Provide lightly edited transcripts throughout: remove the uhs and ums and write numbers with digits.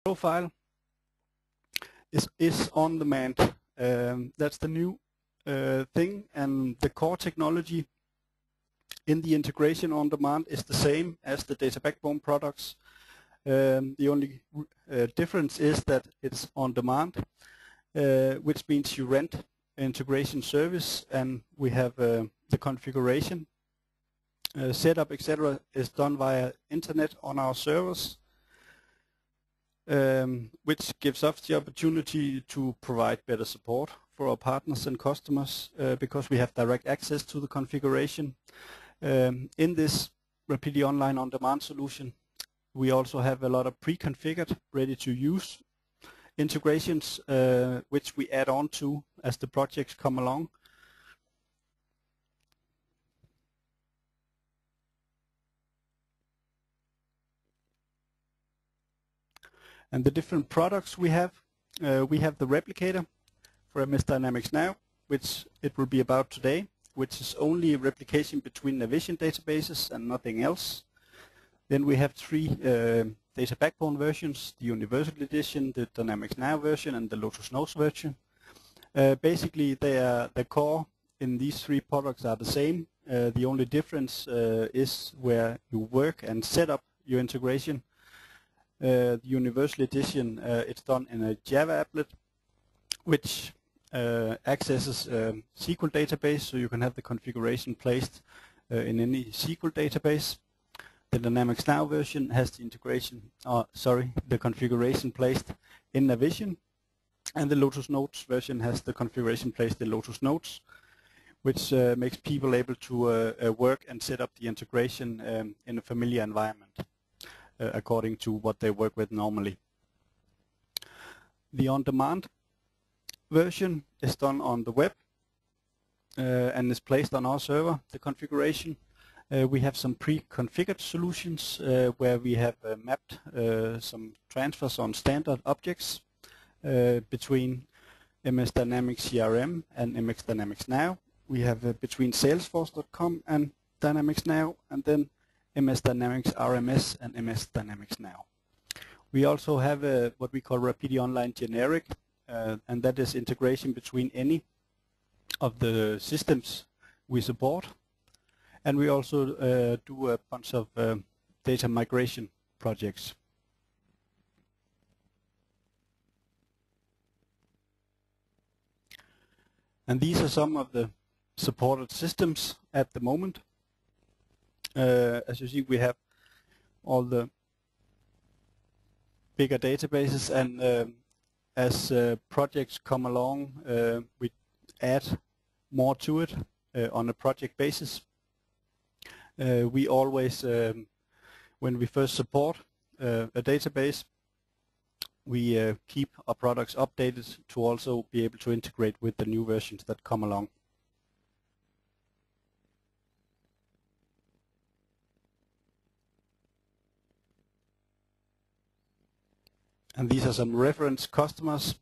profile is on demand. That's the new thing, and the core technology in the integration on demand is the same as the data backbone products. The only difference is that it's on demand, which means you rent integration service, and we have the configuration, setup, etc. is done via internet on our servers, which gives us the opportunity to provide better support for our partners and customers because we have direct access to the configuration. In this RapidiOnline on-demand solution, we also have a lot of pre-configured, ready-to-use integrations, which we add on to as the projects come along. And the different products we have the Replicator for MS Dynamics NAV, which it will be about today, which is only replication between Navision databases and nothing else. Then we have three data backbone versions: the Universal Edition, the Dynamics NAV version, and the Lotus Notes version. Basically, the core in these three products are the same. The only difference is where you work and set up your integration. The Universal Edition, it's done in a Java applet, which accesses SQL database, so you can have the configuration placed in any SQL database. The Dynamics NAV version has the the configuration placed in Navision, and the Lotus Notes version has the configuration placed in Lotus Notes, which makes people able to work and set up the integration in a familiar environment according to what they work with normally. The on-demand version is done on the web and is placed on our server, the configuration. We have some pre-configured solutions where we have mapped some transfers on standard objects between MS Dynamics CRM and MS Dynamics NAV. We have between Salesforce.com and Dynamics NAV, and then MS Dynamics RMS and MS Dynamics NAV. We also have what we call RapidiOnline generic, and that is integration between any of the systems we support. And we also do a bunch of data migration projects. And these are some of the supported systems at the moment. As you see, we have all the bigger databases, and as projects come along, we add more to it on a project basis. We always, when we first support a database, we keep our products updated to also be able to integrate with the new versions that come along. And these are some reference customers.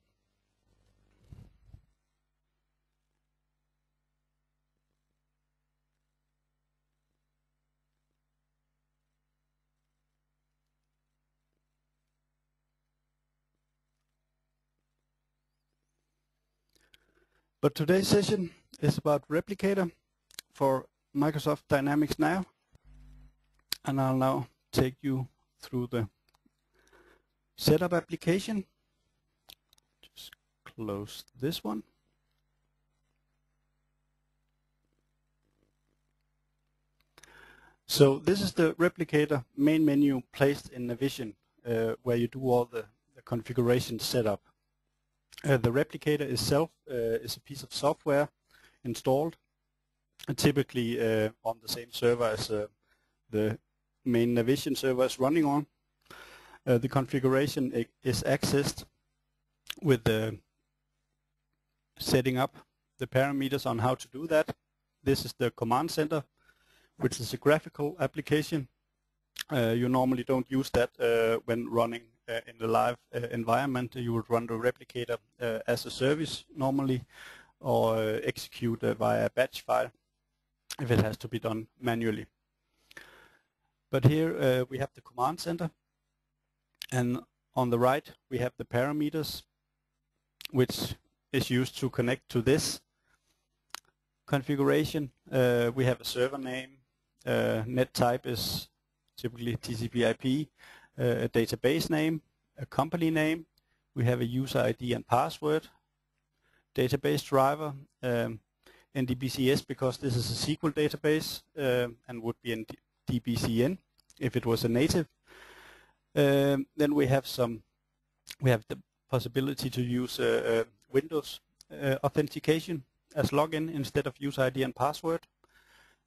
But today's session is about Replicator for Microsoft Dynamics NAV, and I'll now take you through the setup application. Just close this one. So this is the Replicator main menu placed in Navision, where you do all the configuration setup. The Replicator itself is a piece of software installed, typically on the same server as the main Navision server is running on. The configuration is accessed with setting up the parameters on how to do that. This is the command center, which is a graphical application. You normally don't use that when running in the live environment. You would run the Replicator as a service normally, or execute via a batch file if it has to be done manually. But here we have the command center, and On the right, we have the parameters, which is used to connect to this configuration. We have a server name, net type is typically TCP/IP, a database name, a company name. We have a user ID and password, database driver, NDBCS because this is a SQL database and would be in DBCN if it was a native. Then we have the possibility to use Windows authentication as login instead of user ID and password.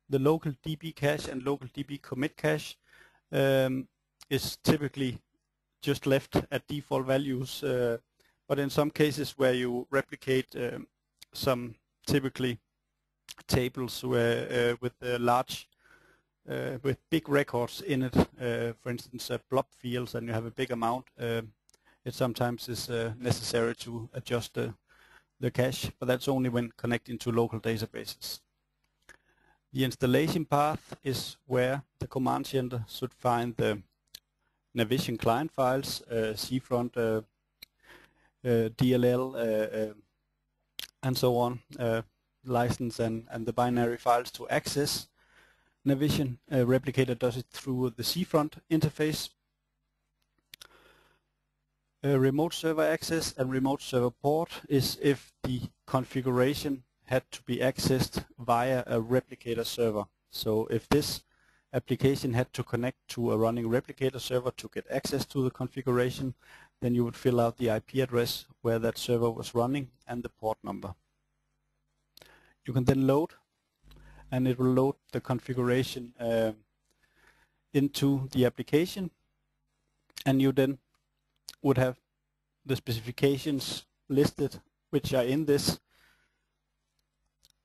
The local DB cache and local DB commit cache is typically just left at default values, but in some cases where you replicate some typically tables where with large with big records in it, for instance blob fields, and you have a big amount, it sometimes is necessary to adjust the cache, but that's only when connecting to local databases. The installation path is where the command center should find the Navision client files, cfront, DLL, and so on, license and the binary files to access Navision. Replicator does it through the cfront interface. Remote server access and remote server port is if the configuration had to be accessed via a Replicator server. So if this application had to connect to a running Replicator server to get access to the configuration, then you would fill out the IP address where that server was running and the port number. You can then load, and it will load the configuration into the application, and you then would have the specifications listed which are in this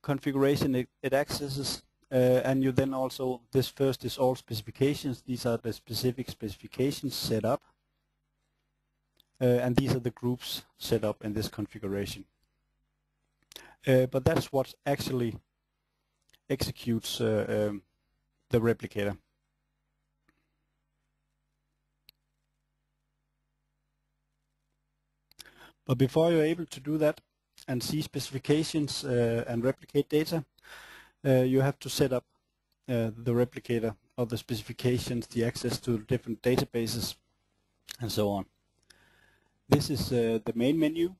configuration it accesses, and you then also, this first is all specifications, these are the specific specifications set up, and these are the groups set up in this configuration. But that's what actually executes the replicator. But before you're able to do that and see specifications and replicate data, you have to set up the replicator or the specifications, the access to different databases, and so on. This is the main menu.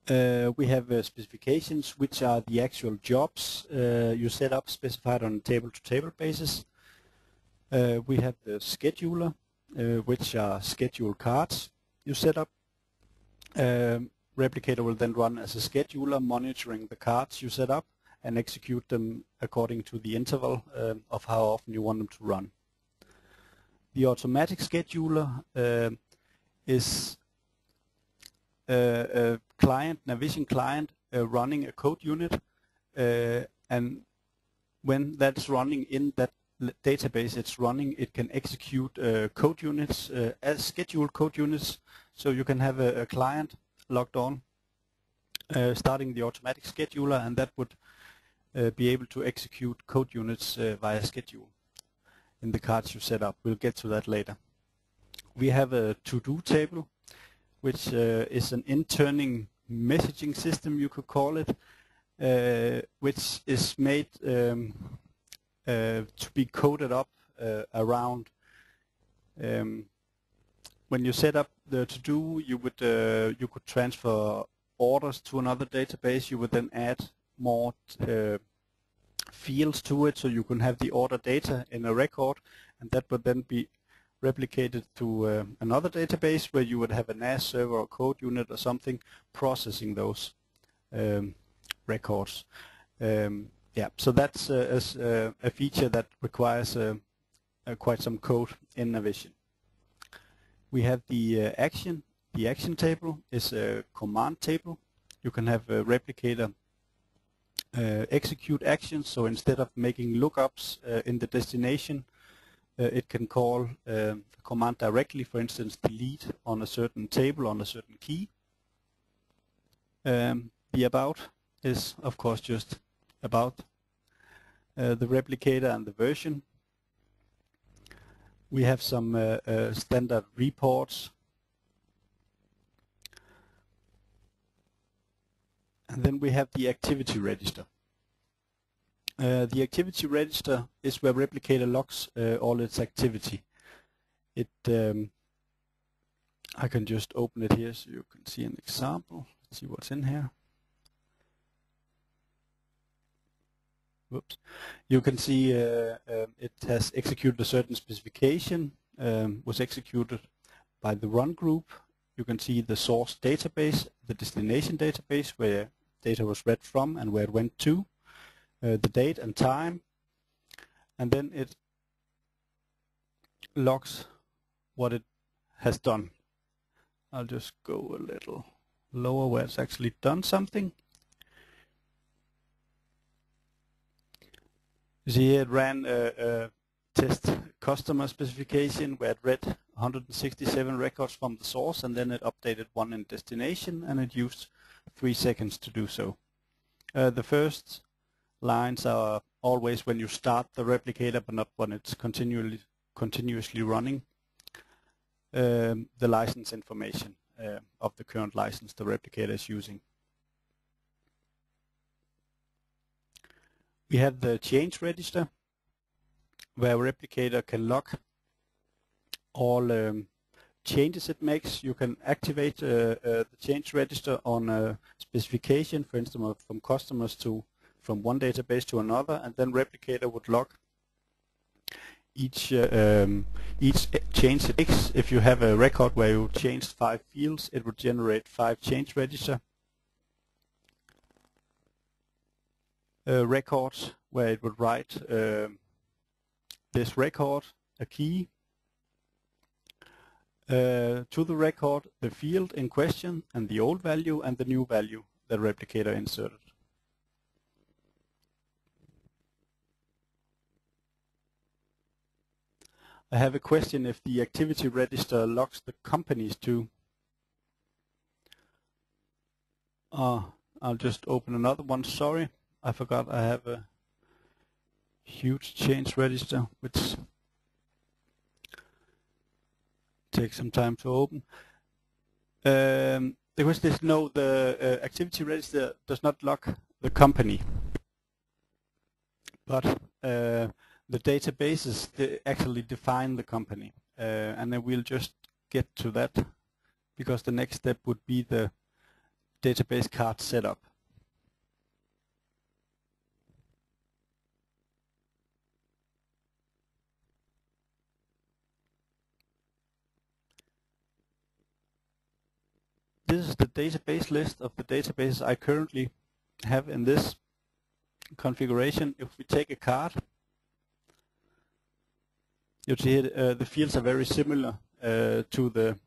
We have specifications, which are the actual jobs you set up, specified on a table-to-table basis. We have the scheduler, which are schedule cards you set up. Replicator will then run as a scheduler, monitoring the cards you set up and execute them according to the interval of how often you want them to run. The automatic scheduler is a client, Navision client, running a code unit, and when that's running in that database it can execute code units as scheduled code units. So you can have a client logged on starting the automatic scheduler, and that would be able to execute code units via schedule in the cards you set up. We'll get to that later. We have a to-do table, which is an interning messaging system, you could call it, which is made to be coded up around when you set up the to-do, you could transfer orders to another database. You would then add more fields to it, so you can have the order data in a record, and that would then be replicated to another database where you would have a NAS server or code unit or something processing those records. Yeah, so that's a feature that requires quite some code in Navision. We have the action. The action table is a command table. You can have a replicator execute actions, so instead of making lookups in the destination, it can call the command directly, for instance, delete on a certain table, on a certain key. The about is, of course, just about the replicator and the version. We have some standard reports. And then we have the activity register. The activity register is where Replicator logs all its activity. I can just open it here so you can see an example. Let's see what's in here. Whoops. You can see it has executed a certain specification, was executed by the run group. You can see the source database, the destination database where data was read from and where it went to, the date and time, and then it logs what it has done. I'll just go a little lower where it's actually done something. You see here it ran a test customer specification where it read 167 records from the source, and then it updated one in destination, and it used 3 seconds to do so. The first lines are always when you start the replicator, but not when it's continuously running. The license information of the current license the replicator is using. We have the change register, where Replicator can log all changes it makes. You can activate the change register on a specification, for instance, from customers from one database to another, and then Replicator would log each change it makes. If you have a record where you changed 5 fields, it would generate 5 change register records, where it would write this record, a key, to the record, the field in question, and the old value and the new value that Replicator inserted. I have a question if the activity register logs the companies too. I'll just open another one, sorry. I forgot I have a huge change register which takes some time to open. The question is no, the activity register does not log the company, but the databases actually define the company, and then we'll just get to that because the next step would be the database card setup. This is the database list of the databases I currently have in this configuration. If we take a card, you'll see here, the fields are very similar to the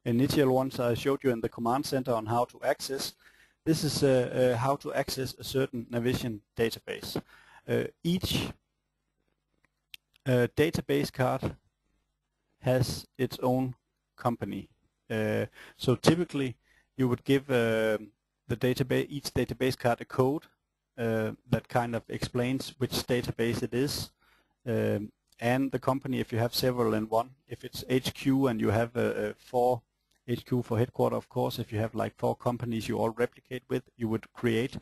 initial ones I showed you in the command center on how to access. This is how to access a certain Navision database. Each database card has its own company. So typically you would give each database card a code that kind of explains which database it is, and the company if you have several in one. If it's HQ and you have 4 HQ for headquarter, of course, if you have like 4 companies you all replicate with, you would create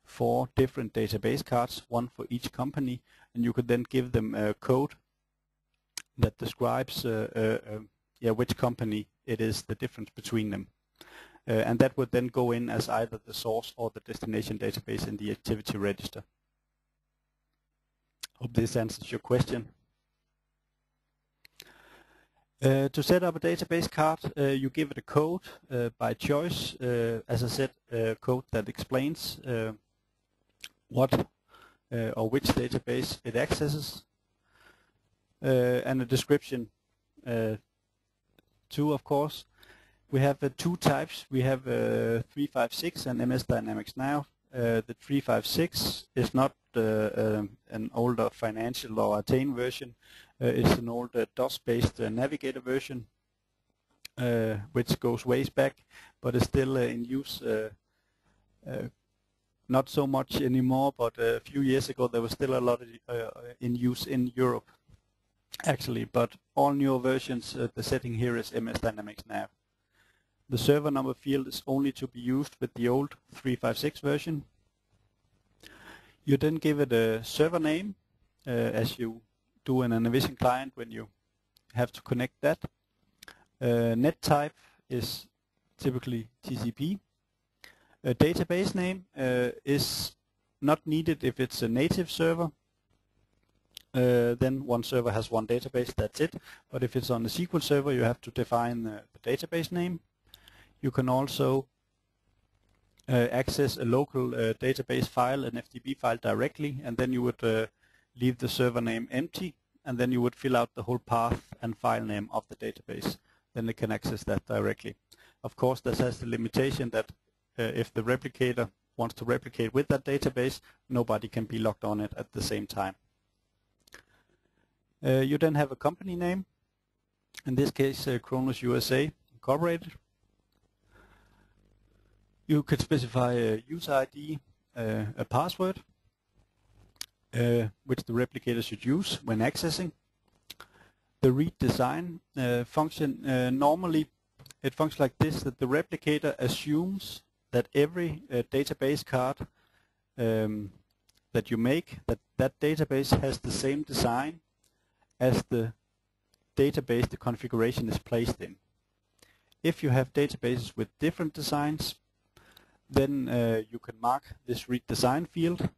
4 different database cards, one for each company, and you could then give them a code that describes which company it is, the difference between them. And that would then go in as either the source or the destination database in the activity register. Hope this answers your question. To set up a database card, you give it a code by choice. As I said, a code that explains what or which database it accesses, and a description too, of course. We have 2 types. We have 356 and MS Dynamics NAV. The 356 is not an older financial or Attain version. It's an old DOS-based navigator version, which goes ways back, but is still in use. Not so much anymore, but a few years ago there was still a lot of, in use in Europe. actually, but all newer versions, the setting here is MS Dynamics NAV. The server number field is only to be used with the old 356 version. You then give it a server name, as you do in a Navision client when you have to connect that. Net type is typically TCP. A database name is not needed if it's a native server. Then one server has one database, that's it. But if it's on a SQL server, you have to define the database name. You can also access a local database file, an FTP file directly, and then you would leave the server name empty, and then you would fill out the whole path and file name of the database. Then they can access that directly. Of course, this has the limitation that if the replicator wants to replicate with that database, nobody can be logged on it at the same time. You then have a company name, in this case Kronos USA Incorporated. You could specify a user ID, a password, which the replicator should use when accessing. The read design function, normally it functions like this, that the replicator assumes that every database card that you make, that database has the same design as the database the configuration is placed in. If you have databases with different designs, then you can mark this read design field,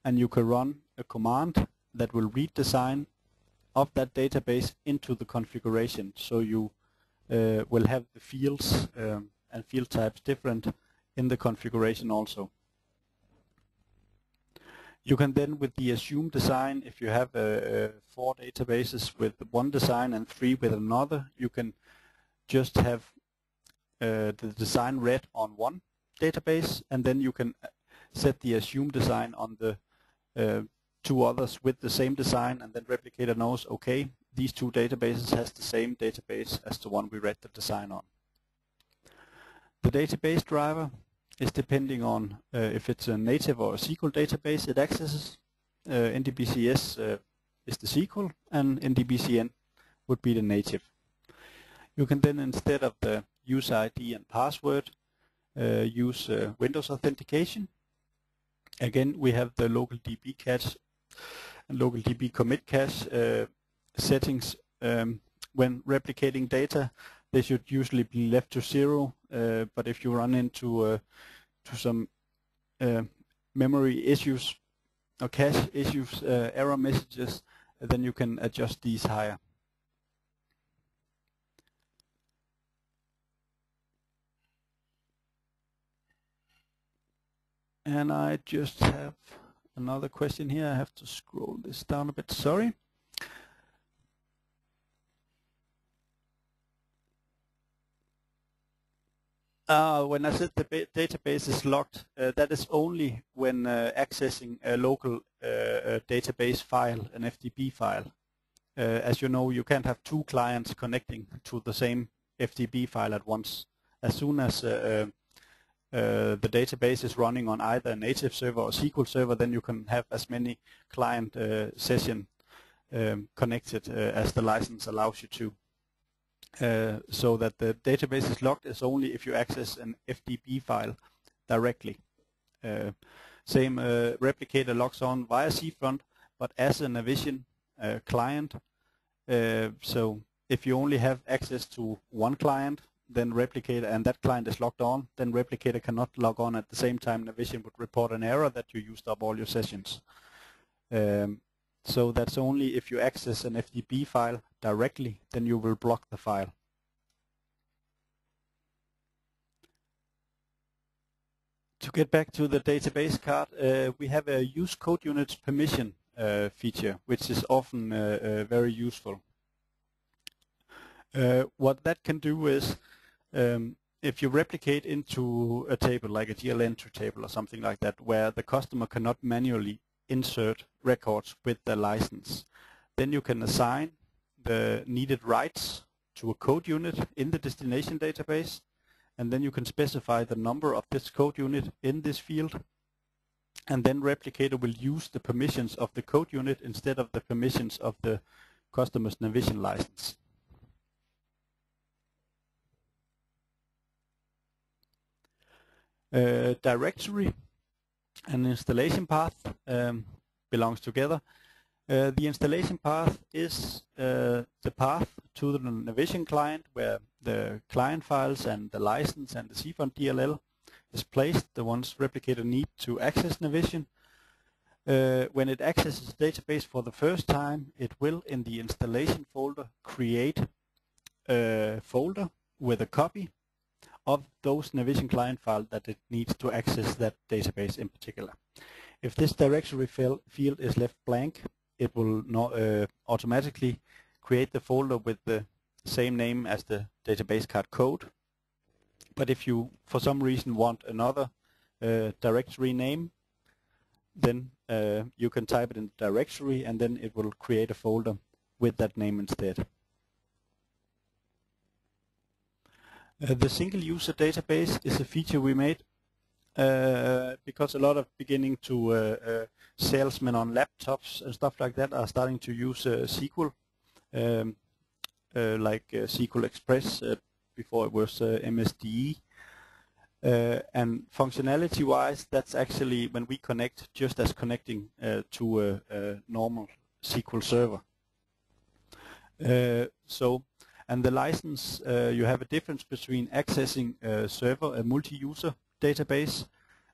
and you can run a command that will read design of that database into the configuration. So you will have the fields and field types different in the configuration also. You can then, with the assume design, if you have 4 databases with one design and 3 with another, you can just have the design read on one database, and then you can set the assume design on the 2 others with the same design, and then Replicator knows, okay, these 2 databases has the same database as the one we read the design on. The database driver is depending on if it's a native or a SQL database it accesses. NDBCS is the SQL, and NDBCN would be the native. You can then, instead of the user ID and password, use Windows authentication. Again, we have the local DB cache and local DB commit cache settings. When replicating data, they should usually be left to 0, but if you run into to some memory issues or cache issues, error messages, then you can adjust these higher. And I just have another question here. I have to scroll this down a bit, sorry. When I said the database is locked, that is only when accessing a local database file, an FTP file. As you know, you can't have 2 clients connecting to the same FTP file at once. As soon as the database is running on either a native server or SQL server, then you can have as many client sessions connected as the license allows you to. So that the database is locked is only if you access an FTP file directly. Same Replicator logs on via cFront, but as a Navision client. So if you only have access to one client, then Replicator, and that client is logged on, then Replicator cannot log on at the same time. Navision would report an error that you used up all your sessions. So that's only if you access an FTP file directly, then you will block the file. To get back to the database card, we have a use code units permission feature, which is often very useful. What that can do is, if you replicate into a table like a GL entry table or something like that, where the customer cannot manually insert records with the license, then you can assign the needed rights to a code unit in the destination database, and then you can specify the number of this code unit in this field, and then Replicator will use the permissions of the code unit instead of the permissions of the customer's Navision license. Directory and installation path belongs together. The installation path is the path to the Navision client, where the client files and the license and the cfont DLL is placed, the ones Replicator need to access Navision. When it accesses the database for the first time, it will, in the installation folder, create a folder with a copy of those Navision client files that it needs to access that database in particular. If this directory field is left blank, it will not, automatically create the folder with the same name as the database card code. But if you, for some reason, want another directory name, then you can type it in the directory, and then it will create a folder with that name instead. The single user database is a feature we made because a lot of beginning to salesmen on laptops and stuff like that are starting to use SQL, like SQL Express before it was MSDE. And functionality-wise, that's actually when we connect just as connecting to a normal SQL server. And the license, you have a difference between accessing a server, a multi-user database,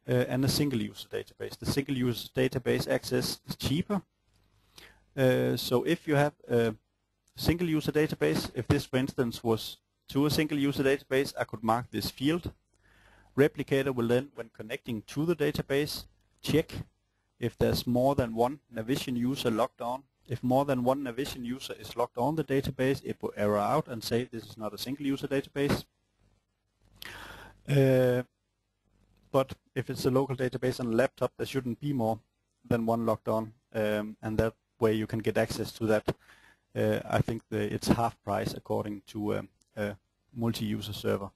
and a single-user database. The single-user database access is cheaper. So if you have a single-user database, if this, for instance, was to a single-user database, I could mark this field. Replicator will then, when connecting to the database, check if there's more than one Navision user logged on. If more than one Navision user is logged on the database, it will error out and say this is not a single user database. But if it's a local database on a laptop, there shouldn't be more than one logged on, and that way you can get access to that. I think it's half price according to a multi-user server.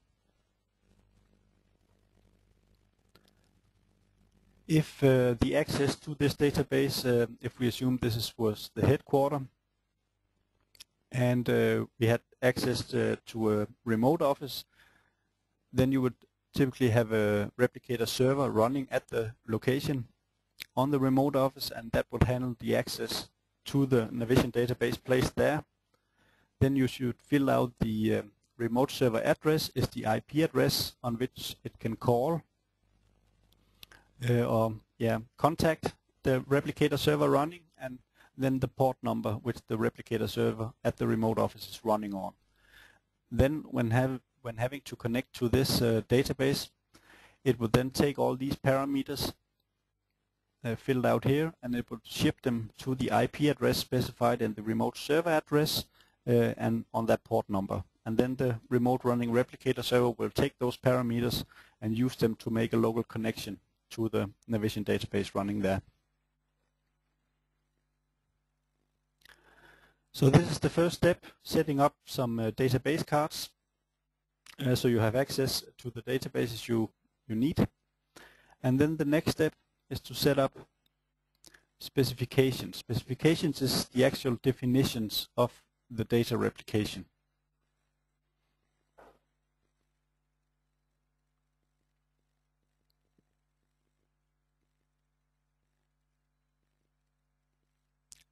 If the access to this database, if we assume this was the headquarter, and we had access to a remote office, then you would typically have a Replicator server running at the location on the remote office, and that would handle the access to the Navision database placed there. Then you should fill out the remote server address is the IP address on which it can call contact the Replicator server running, and then the port number which the Replicator server at the remote office is running on. Then when having to connect to this database, it would then take all these parameters filled out here, and it would ship them to the IP address specified in the remote server address and on that port number. And then the remote running Replicator server will take those parameters and use them to make a local connection to the Navision database running there. So this is the first step, setting up some database cards. So you have access to the databases you need. And then the next step is to set up specifications. Specifications is the actual definitions of the data replication.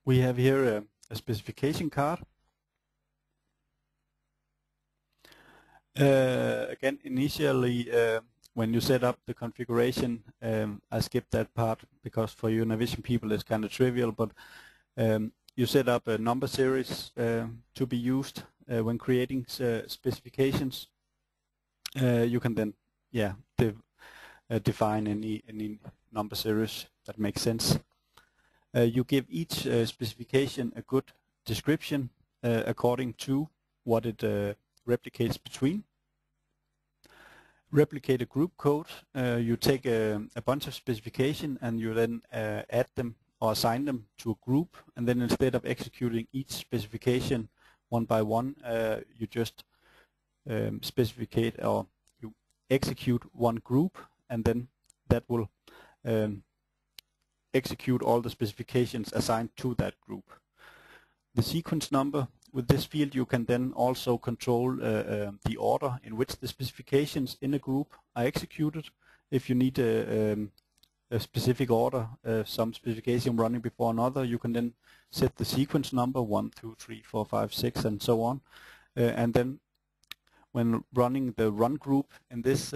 We have here a specification card. Again, initially, when you set up the configuration, I skipped that part because for you Navision people it's kind of trivial, but you set up a number series to be used when creating specifications. You can then, define any number series that makes sense. You give each specification a good description according to what it replicates between. Replicator group code, you take a bunch of specification and you then add them or assign them to a group, and then instead of executing each specification one by one, you just specificate or you execute one group, and then that will execute all the specifications assigned to that group. the sequence number. With this field you can then also control the order in which the specifications in a group are executed. If you need a specific order, some specification running before another, you can then set the sequence number 1, 2, 3, 4, 5, 6 and so on. And then when running the run group, in this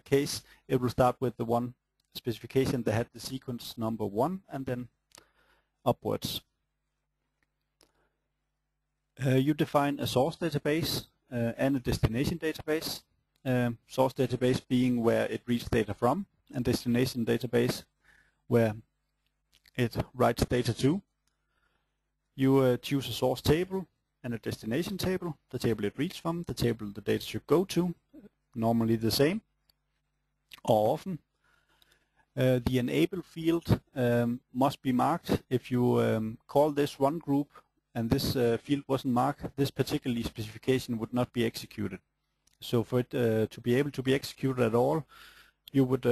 case, it will start with the one specification that had the sequence number 1 and then upwards. You define a source database and a destination database. Source database being where it reads data from, and destination database where it writes data to. You choose a source table and a destination table, the table it reads from, the table the data should go to, normally the same, or often. The enable field must be marked. If you call this run group and this field wasn't marked, this particular specification would not be executed. So for it to be able to be executed at all, you would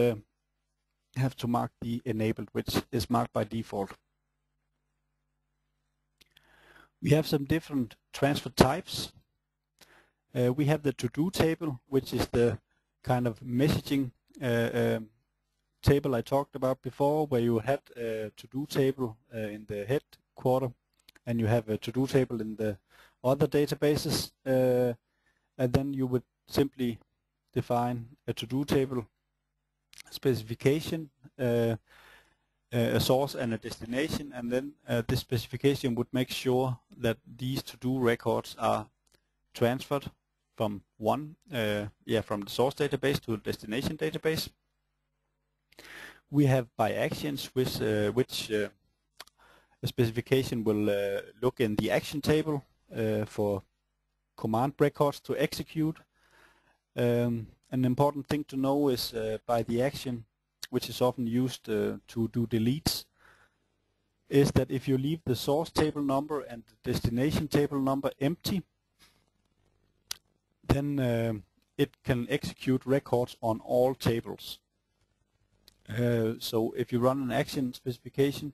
have to mark the enabled, which is marked by default. We have some different transfer types. We have the to-do table, which is the kind of messaging table I talked about before, where you had a to-do table in the headquarter, and you have a to-do table in the other databases, and then you would simply define a to-do table specification, a source and a destination, and then this specification would make sure that these to-do records are transferred from from the source database to the destination database. We have by actions, which a specification will look in the action table for command records to execute. An important thing to know is by the action, which is often used to do deletes, is that if you leave the source table number and the destination table number empty, then it can execute records on all tables. So if you run an action specification,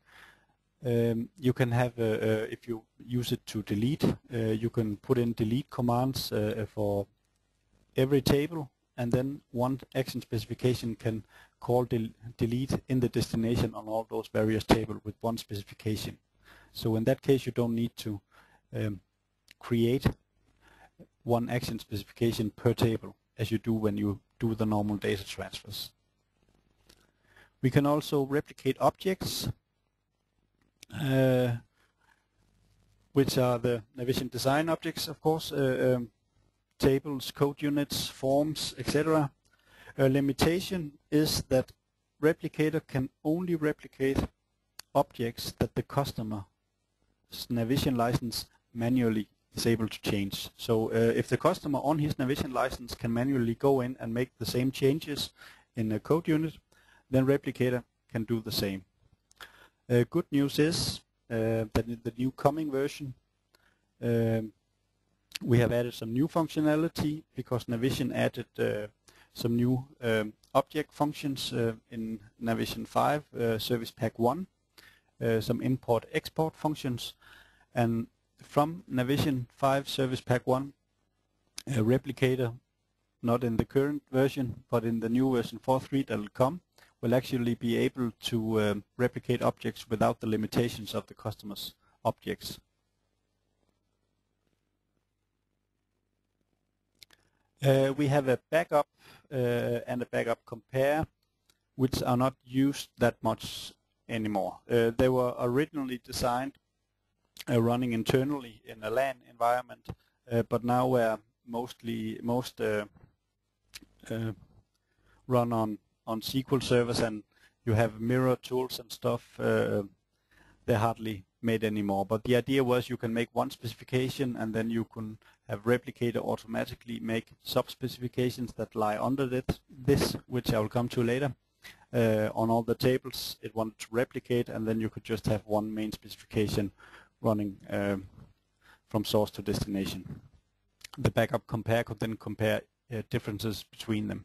you can have, if you use it to delete, you can put in delete commands for every table, and then one action specification can call delete in the destination on all those various tables with one specification. So in that case, you don't need to create one action specification per table as you do when you do the normal data transfers. We can also replicate objects, which are the Navision design objects, of course, tables, code units, forms, etc. A limitation is that Replicator can only replicate objects that the customer's Navision license manually is able to change. So if the customer on his Navision license can manually go in and make the same changes in a code unit, then Replicator can do the same. Good news is that in the new coming version we have added some new functionality, because Navision added some new object functions in Navision 5 Service Pack 1, some import-export functions, and from Navision 5 Service Pack 1, Replicator, not in the current version, but in the new version 4.3 that will come, will actually be able to replicate objects without the limitations of the customer's objects. We have a backup and a backup compare, which are not used that much anymore. They were originally designed running internally in a LAN environment, but now where most run on SQL servers, and you have mirror tools and stuff, they're hardly made anymore. But the idea was you can make one specification, and then you can have Replicator automatically make sub-specifications that lie under this, which I will come to later, on all the tables it wanted to replicate, and then you could just have one main specification running from source to destination. The backup compare could then compare differences between them.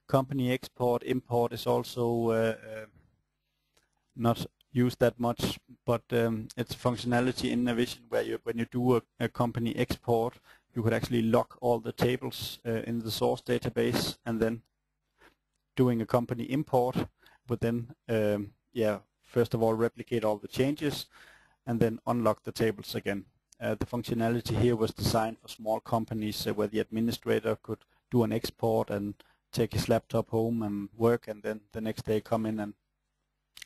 Company export, import is also not use that much, but it's a functionality in Navision where when you do a company export, you could actually lock all the tables in the source database, and then doing a company import would then first of all replicate all the changes and then unlock the tables again. The functionality here was designed for small companies where the administrator could do an export and take his laptop home and work, and then the next day come in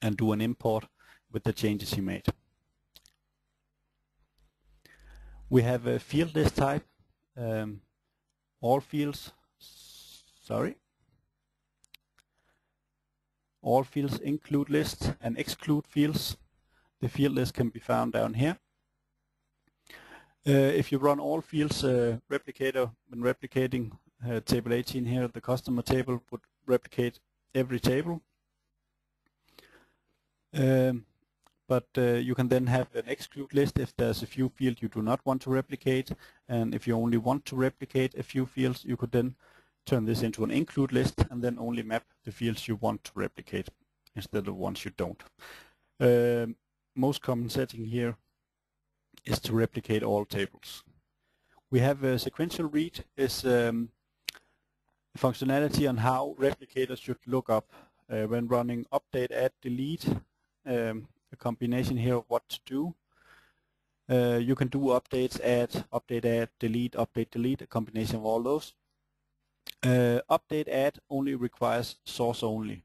and do an import with the changes he made. We have a field list type. All fields include lists and exclude fields. The field list can be found down here. If you run all fields, Replicator, when replicating table 18 here, the customer table would replicate every table. But you can then have an exclude list if there's a few fields you do not want to replicate, and if you only want to replicate a few fields, you could then turn this into an include list and then only map the fields you want to replicate instead of ones you don't. Most common setting here is to replicate all tables. We have a sequential read is functionality on how replicators should look up when running update, add, delete. A combination here of what to do. You can do updates, update, add, delete, a combination of all those. Update, add only requires source only,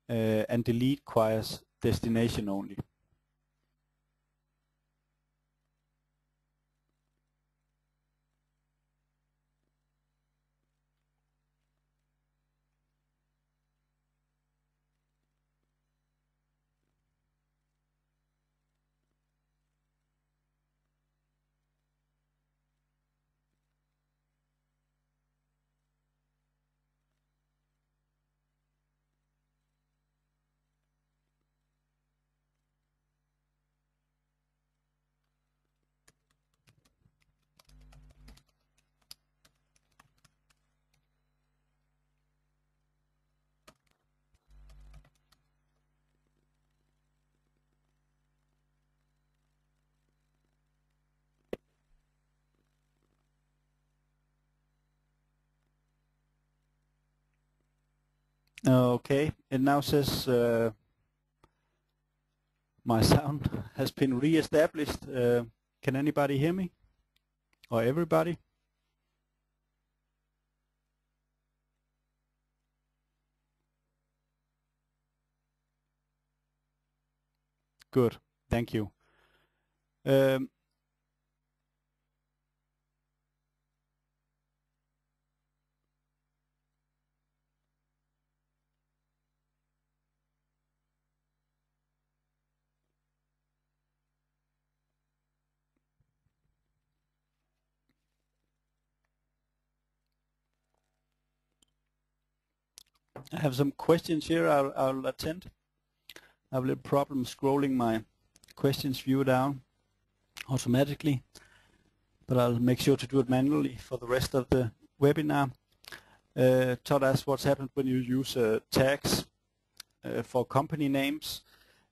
and delete requires destination only. Okay, it now says my sound has been re-established. Can anybody hear me? Or everybody? Good, thank you. I have some questions here I'll attend. I have a little problem scrolling my questions view down automatically, but I'll make sure to do it manually for the rest of the webinar. Todd asked what's happened when you use tags for company names.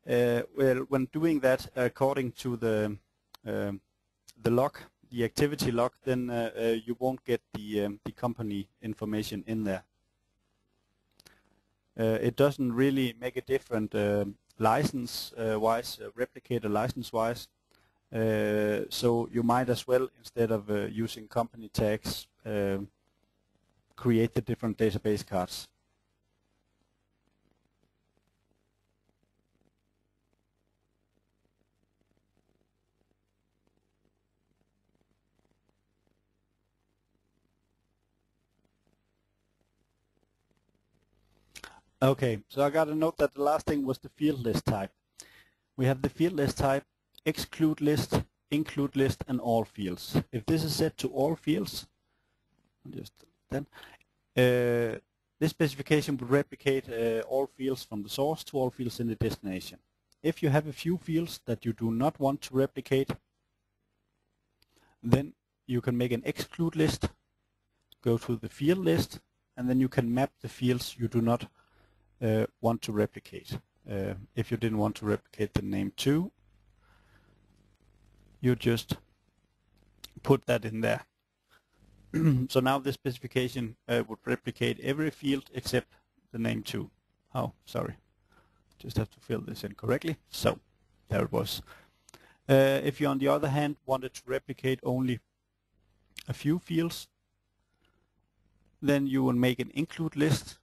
Well, when doing that according to the log, the activity log, then you won't get the company information in there. It doesn't really make a difference license-wise, Replicator license-wise. So you might as well, instead of using company tags, create the different database cards. Okay, so I got to note that the last thing was the field list type. We have the field list type, exclude list, include list, and all fields. If this is set to all fields, just then, this specification would replicate all fields from the source to all fields in the destination. If you have a few fields that you do not want to replicate, then you can make an exclude list, go to the field list, and then you can map the fields you do not want to replicate. if you didn't want to replicate the name 2, you just put that in there. So now this specification would replicate every field except the name 2. Oh, sorry. Just have to fill this in correctly. So there it was. If you, on the other hand, wanted to replicate only a few fields, then you will make an include list,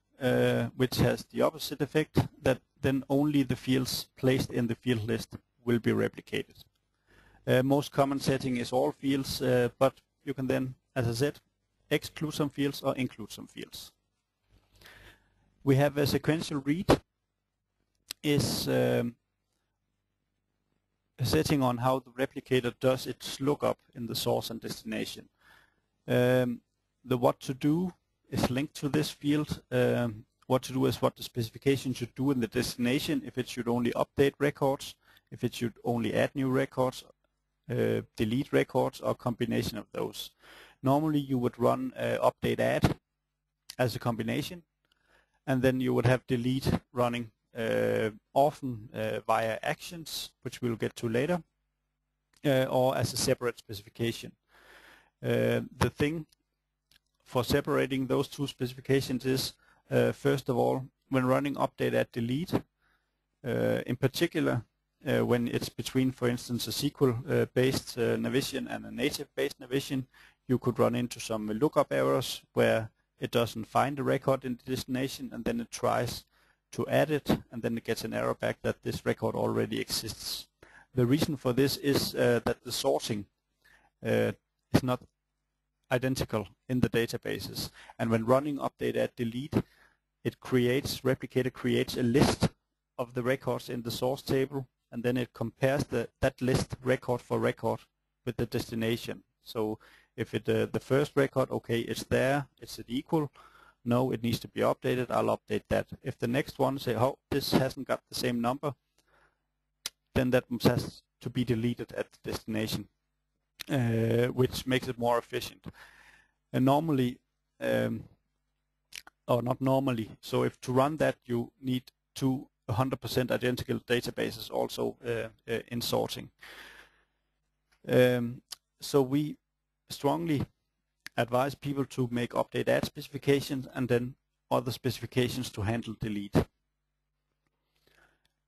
which has the opposite effect, that then only the fields placed in the field list will be replicated. Most common setting is all fields, but you can then, as I said, exclude some fields or include some fields. We have a sequential read is a setting on how the replicator does its lookup in the source and destination. The what to do is linked to this field. What to do is what the specification should do in the destination, if it should only update records, if it should only add new records, delete records, or combination of those. Normally you would run update add as a combination, and then you would have delete running often via actions, which we'll get to later, or as a separate specification. The thing for separating those two specifications is, first of all, when running update add delete, in particular when it's between, for instance, a SQL-based Navision and a native-based Navision, you could run into some lookup errors where it doesn't find the record in the destination, and then it tries to add it, and then it gets an error back that this record already exists. The reason for this is that the sorting is not identical in the databases, and when running update add delete, Replicator creates a list of the records in the source table, and then it compares that list record for record with the destination. So if the first record, okay, it's there, it's at equal, no, it needs to be updated, I'll update that. If the next one say, oh, this hasn't got the same number, then that has to be deleted at the destination, which makes it more efficient. And normally, or not normally, so if to run that you need 100% identical databases also in sorting. So we strongly advise people to make update add specifications and then other specifications to handle delete.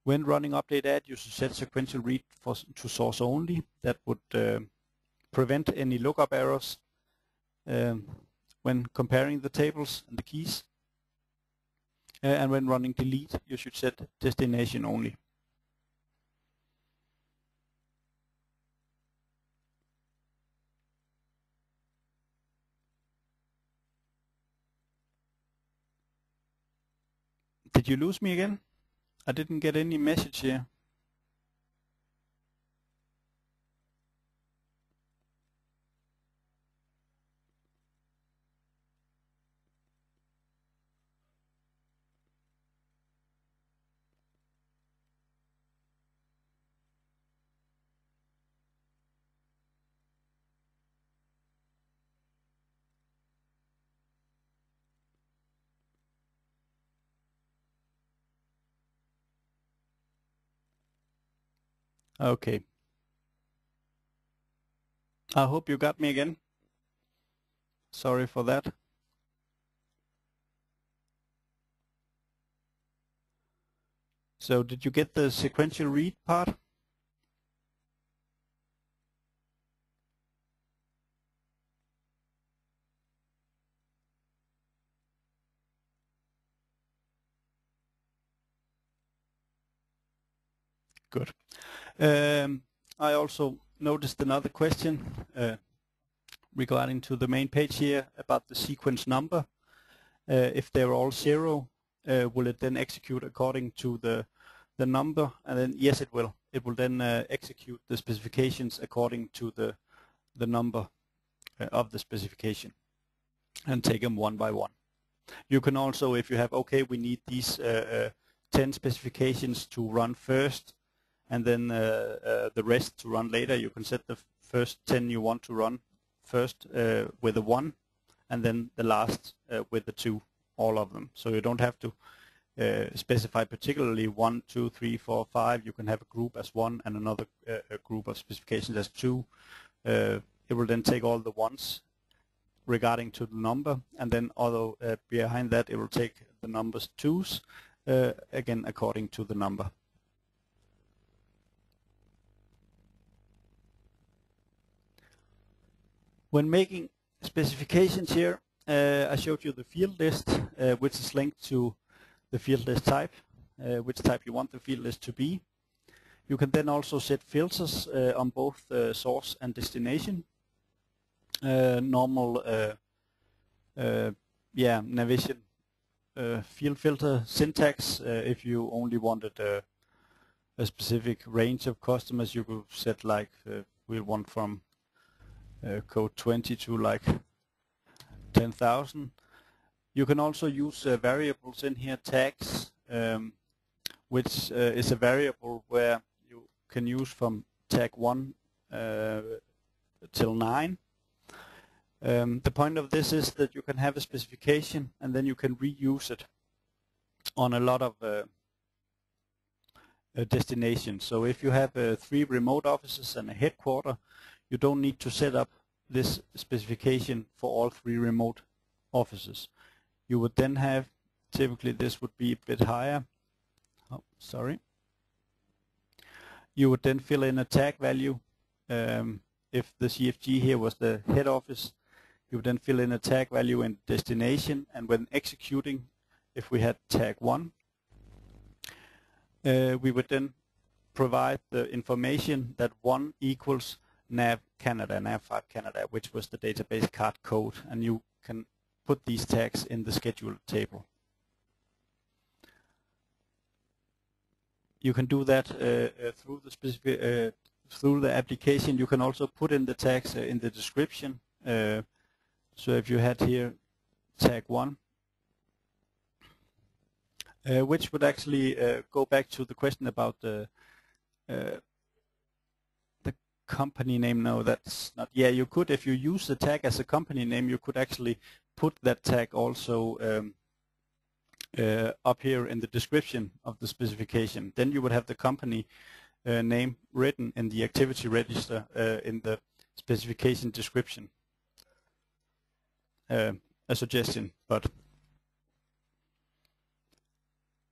When running update add, you should set sequential read to source only. That would prevent any lookup errors when comparing the tables and the keys. And when running delete, you should set destination only. Did you lose me again? I didn't get any message here. Okay. I hope you got me again. Sorry for that. So did you get the sequential read part? Good. I also noticed another question regarding to the main page here about the sequence number. If they're all 0, will it then execute according to the number? And then yes, it will. It will then execute the specifications according to the number of the specification and take them one by one. You can also, if you have, okay, we need these 10 specifications to run first, and then the rest to run later, you can set the first 10 you want to run first with a 1, and then the last with the 2, all of them. So you don't have to specify particularly 1, 2, 3, 4, 5. You can have a group as 1 and another group of specifications as 2. It will then take all the ones regarding to the number, and then although behind that it will take the numbers 2s again according to the number. When making specifications here, I showed you the field list, which is linked to the field list type, which type you want the field list to be. You can then also set filters on both source and destination. Normal Navision field filter syntax. If you only wanted a specific range of customers, you could set like we want from code 20 to like 10,000. You can also use variables in here, tags, which is a variable where you can use from tag 1 till 9. The point of this is that you can have a specification and then you can reuse it on a lot of destinations. So if you have 3 remote offices and a headquarter, you don't need to set up this specification for all 3 remote offices. You would then have, typically this would be a bit higher. Oh, sorry. You would then fill in a tag value. If the CFG here was the head office, you would then fill in a tag value in destination, and when executing, if we had tag 1, we would then provide the information that 1 equals NAV Canada, NAV5 Canada, which was the database card code, and you can put these tags in the schedule table. You can do that through the specific through the application. You can also put in the tags in the description. So if you had here tag 1, which would actually go back to the question about the company name. No, that's not. Yeah, you could, if you use the tag as a company name, you could actually put that tag also up here in the description of the specification. Then you would have the company name written in the activity register in the specification description. A suggestion, but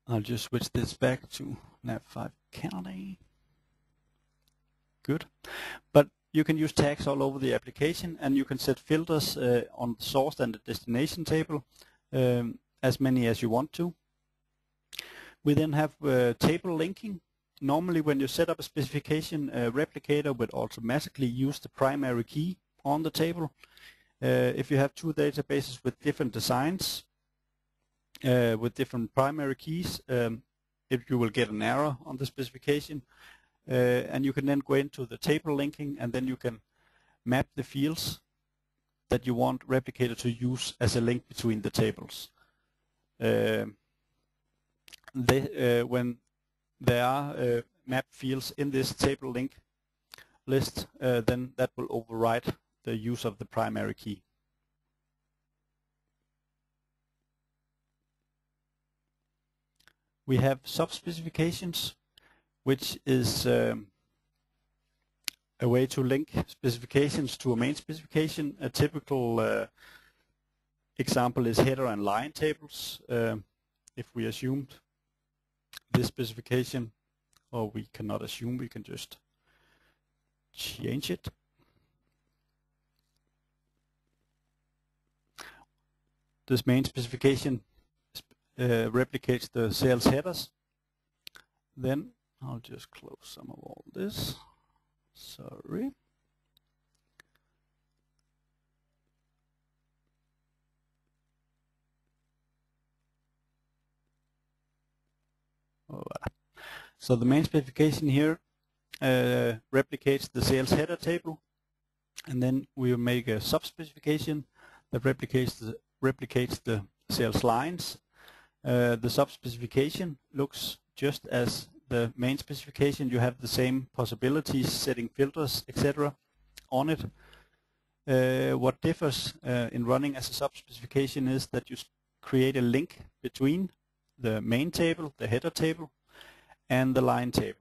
I'll just switch this back to NAV5 Canada. Good. But you can use tags all over the application, and you can set filters on the source and the destination table, as many as you want to. We then have table linking. Normally when you set up a specification, Replicator would automatically use the primary key on the table. If you have 2 databases with different designs, with different primary keys, if you will get an error on the specification. And you can then go into the table linking, and then you can map the fields that you want Replicator to use as a link between the tables. When there are map fields in this table link list, then that will override the use of the primary key. We have sub-specifications, which is a way to link specifications to a main specification. A typical example is header and line tables. If we assumed this specification, or we cannot assume, we can just change it. This main specification replicates the sales headers. Then I'll just close some of all this. Sorry. So the main specification here replicates the sales header table, and then we will make a sub-specification that replicates the sales lines. The sub-specification looks just as the main specification. You have the same possibilities, setting filters, etc. on it. What differs in running as a sub-specification is that you create a link between the main table, the header table, and the line table.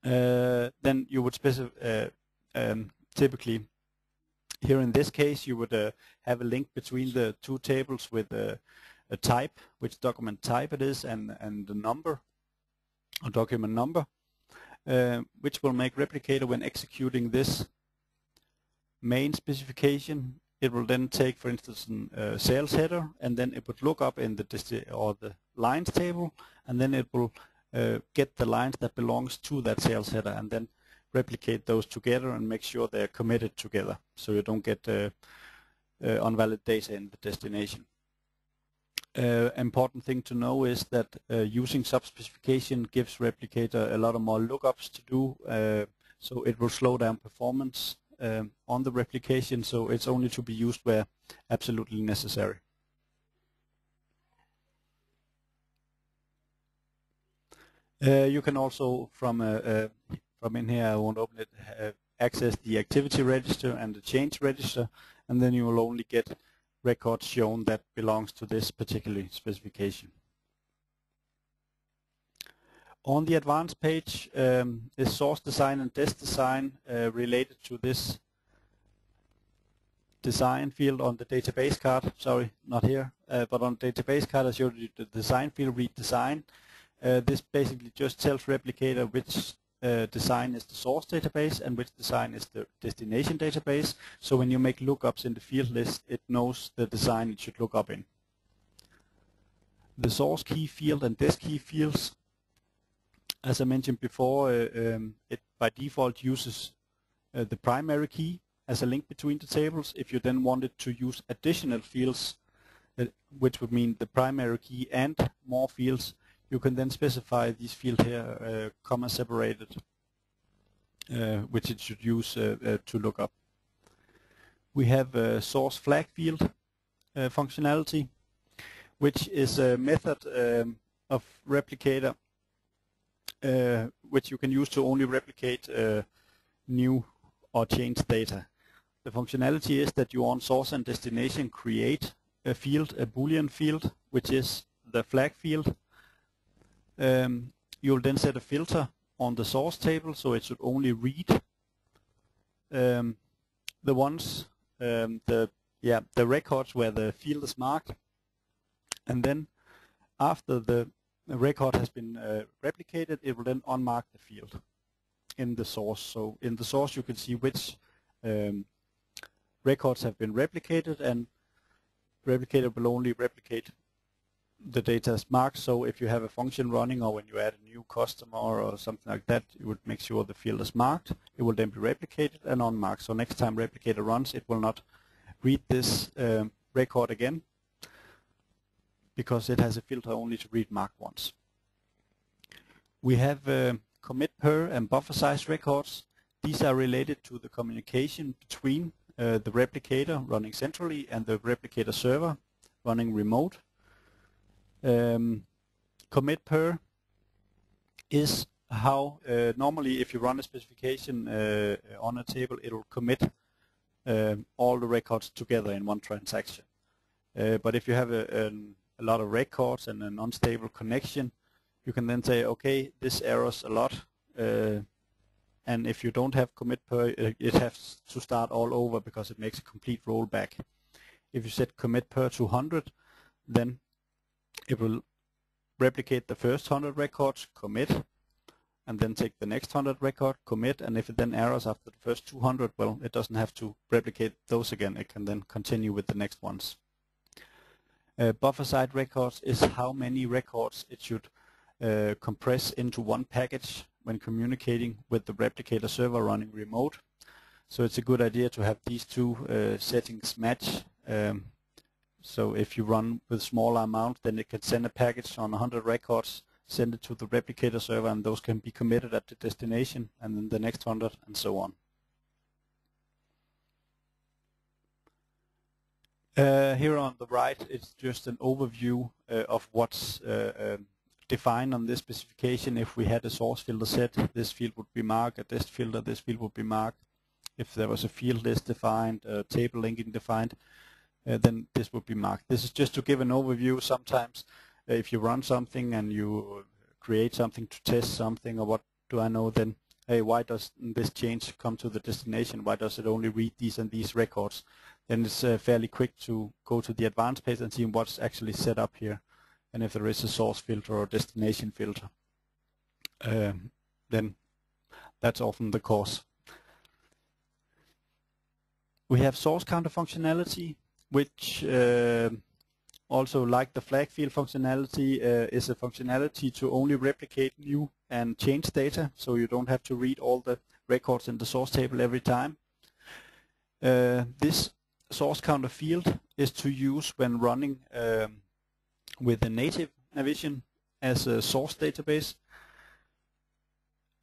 Then you would specify, typically here in this case, you would have a link between the two tables with a type, which document type it is, and the number, or document number, which will make Replicator, when executing this main specification, it will then take, for instance, a sales header, and then it would look up in the lines table, and then it will get the lines that belongs to that sales header, and then replicate those together and make sure they're committed together, so you don't get invalid data in the destination. Important thing to know is that using sub-specification gives Replicator a lot of more lookups to do, so it will slow down performance on the replication, so it's only to be used where absolutely necessary. You can also, from in here, I won't open it, access the activity register and the change register, and then you will only get records shown that belongs to this particular specification. On the advanced page is source design and desk design related to this design field on the database card. Sorry, not here, but on the database card I showed you the design field, read design. This basically just tells Replicator which design is the source database and which design is the destination database. So when you make lookups in the field list, it knows the design it should look up in. The source key field and desk key fields, as I mentioned before, it by default uses the primary key as a link between the tables. If you then wanted to use additional fields, which would mean the primary key and more fields, you can then specify these fields here, comma separated, which it should use to look up. We have a source flag field functionality, which is a method of Replicator which you can use to only replicate new or changed data. The functionality is that you on source and destination create a field, a Boolean field, which is the flag field. You'll then set a filter on the source table, so it should only read the ones, the records where the field is marked, and then after the record has been replicated, it will then unmark the field in the source. So in the source you can see which records have been replicated, and Replicator will only replicate the data as marked. So if you have a function running, or when you add a new customer or something like that, you would make sure the field is marked. It will then be replicated and unmarked. So next time Replicator runs, it will not read this record again, because it has a filter only to read marked ones. We have commit per and buffer size records. These are related to the communication between the Replicator running centrally and the Replicator server running remote. Commit per is how normally if you run a specification on a table, it will commit all the records together in one transaction. But if you have a lot of records and an unstable connection, you can then say, okay, this errors a lot, and if you don't have commit per, it has to start all over because it makes a complete rollback. If you set commit per to 100, then it will replicate the first 100 records, commit, and then take the next 100 record, commit, and if it then errors after the first 200, well, it doesn't have to replicate those again. It can then continue with the next ones. Buffer size records is how many records it should compress into one package when communicating with the Replicator server running remote. So it's a good idea to have these two settings match. So if you run with smaller amount, then it can send a package on 100 records, send it to the Replicator server, and those can be committed at the destination, and then the next 100, and so on. Here on the right, it's just an overview of what's defined on this specification. If we had a source filter set, this field would be marked. A desk filter, this field would be marked. If there was a field list defined, a table linking defined, then this would be marked. This is just to give an overview. Sometimes if you run something and you create something to test something, or what do I know, then hey, why does this change come to the destination? Why does it only read these and these records? Then it's fairly quick to go to the advanced page and see what's actually set up here, and if there is a source filter or destination filter. Then that's often the cause. We have source counter functionality, which also, like the flag field functionality, is a functionality to only replicate new and change data, so you don't have to read all the records in the source table every time. This source counter field is to use when running with a native Navision as a source database.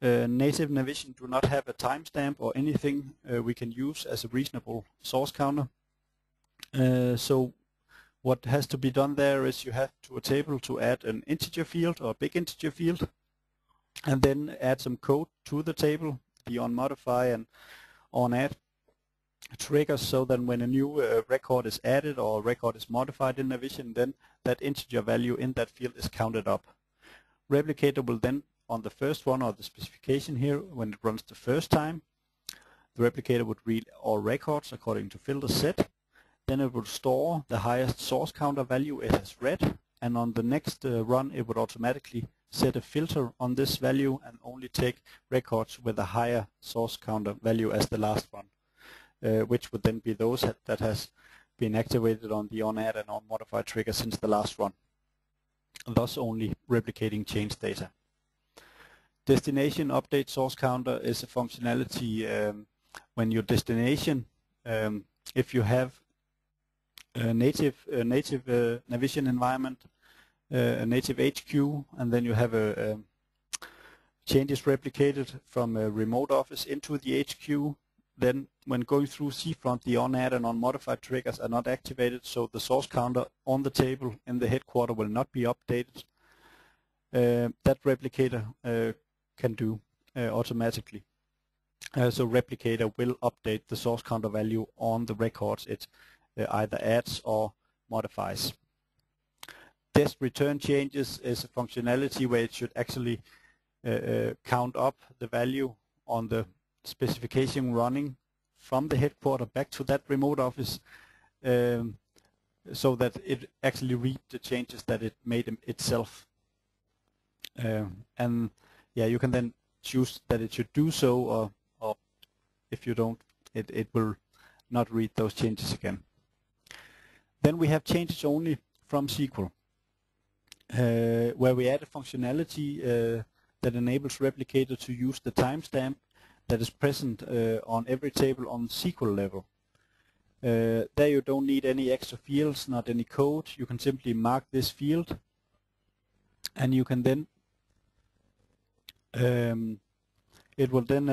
Native Navision do not have a timestamp or anything we can use as a reasonable source counter. So what has to be done there is you have to a table to add an integer field or a big integer field, and then add some code to the table, the onModify and onAdd triggers, so that when a new record is added or record is modified in Navision, then that integer value in that field is counted up. Replicator will then, on the first one or the specification here, when it runs the first time, the replicator would read all records according to filter set. Then it would store the highest source counter value it has read, and on the next run it would automatically set a filter on this value and only take records with a higher source counter value as the last one, which would then be those that has been activated on the onAdd and onModify trigger since the last run, thus only replicating change data. Destination update source counter is a functionality when your destination, if you have a native Navision environment, a native HQ, and then you have a changes replicated from a remote office into the HQ, then when going through cfront, the onAdd and onModify triggers are not activated, so the source counter on the table in the headquarter will not be updated. That replicator can do automatically. So replicator will update the source counter value on the records it either adds or modifies. Dest return changes is a functionality where it should actually count up the value on the specification running from the headquarter back to that remote office, so that it actually reads the changes that it made itself. And yeah, you can then choose that it should do so, or if you don't, it will not read those changes again. Then we have changes only from SQL, where we add a functionality that enables Replicator to use the timestamp that is present on every table on SQL level. There you don't need any extra fields, not any code. You can simply mark this field, and you can then it will then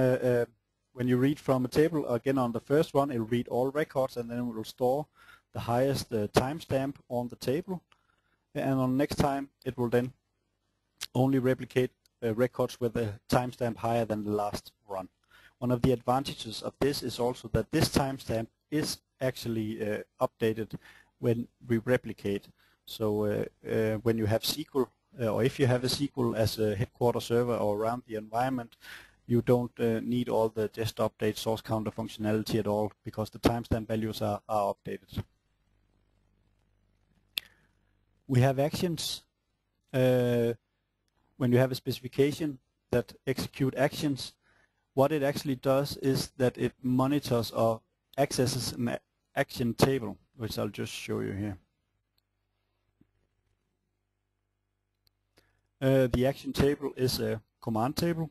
when you read from a table, again on the first one, it will read all records, and then it will store the highest timestamp on the table, and on the next time it will then only replicate records with a timestamp higher than the last run. One of the advantages of this is also that this timestamp is actually updated when we replicate. So when you have SQL, or if you have a SQL as a headquarter server or around the environment, you don't need all the just update source counter functionality at all, because the timestamp values are updated. We have actions. When you have a specification that execute actions, what it actually does is that it monitors or accesses an action table, which I'll just show you here. The action table is a command table,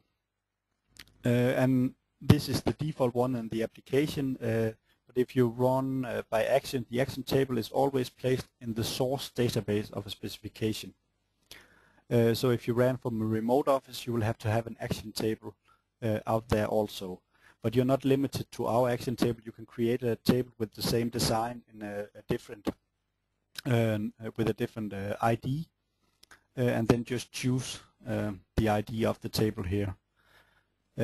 and this is the default one in the application. But if you run by action, the action table is always placed in the source database of a specification. So if you ran from a remote office, you will have to have an action table out there also. But you're not limited to our action table. You can create a table with the same design in a different with a different ID, and then just choose the ID of the table here.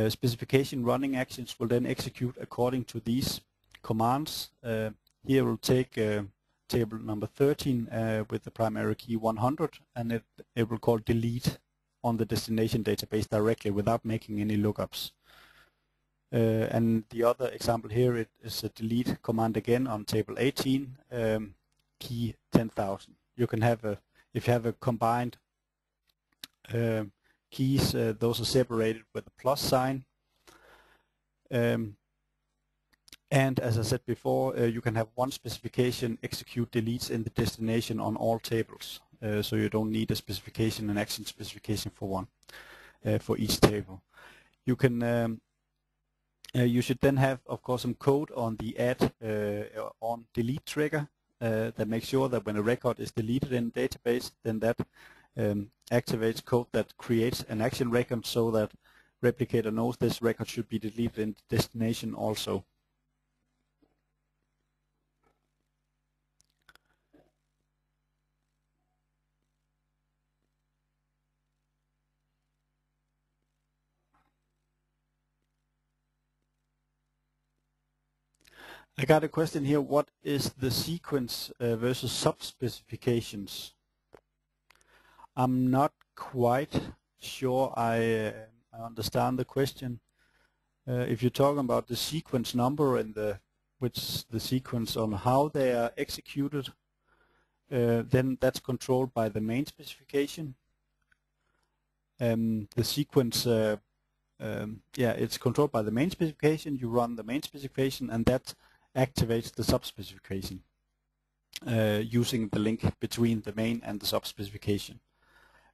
Specification running actions will then execute according to these commands. Here we'll take table number 13 with the primary key 100, and it will call delete on the destination database directly without making any lookups. And the other example here, it is a delete command again on table 18, key 10,000. You can have if you have a combined keys, those are separated with a plus sign. And as I said before, you can have one specification execute deletes in the destination on all tables. So you don't need a specification, an action specification for one, for each table. You can, you should then have, of course, some code on the add on delete trigger that makes sure that when a record is deleted in the database, then that activates code that creates an action record so that Replicator knows this record should be deleted in the destination also. I got a question here. What is the sequence versus sub-specifications? I'm not quite sure I understand the question. If you're talking about the sequence number and the sequence on how they are executed, then that's controlled by the main specification. The sequence, yeah, it's controlled by the main specification. You run the main specification, and that activates the sub-specification using the link between the main and the sub-specification.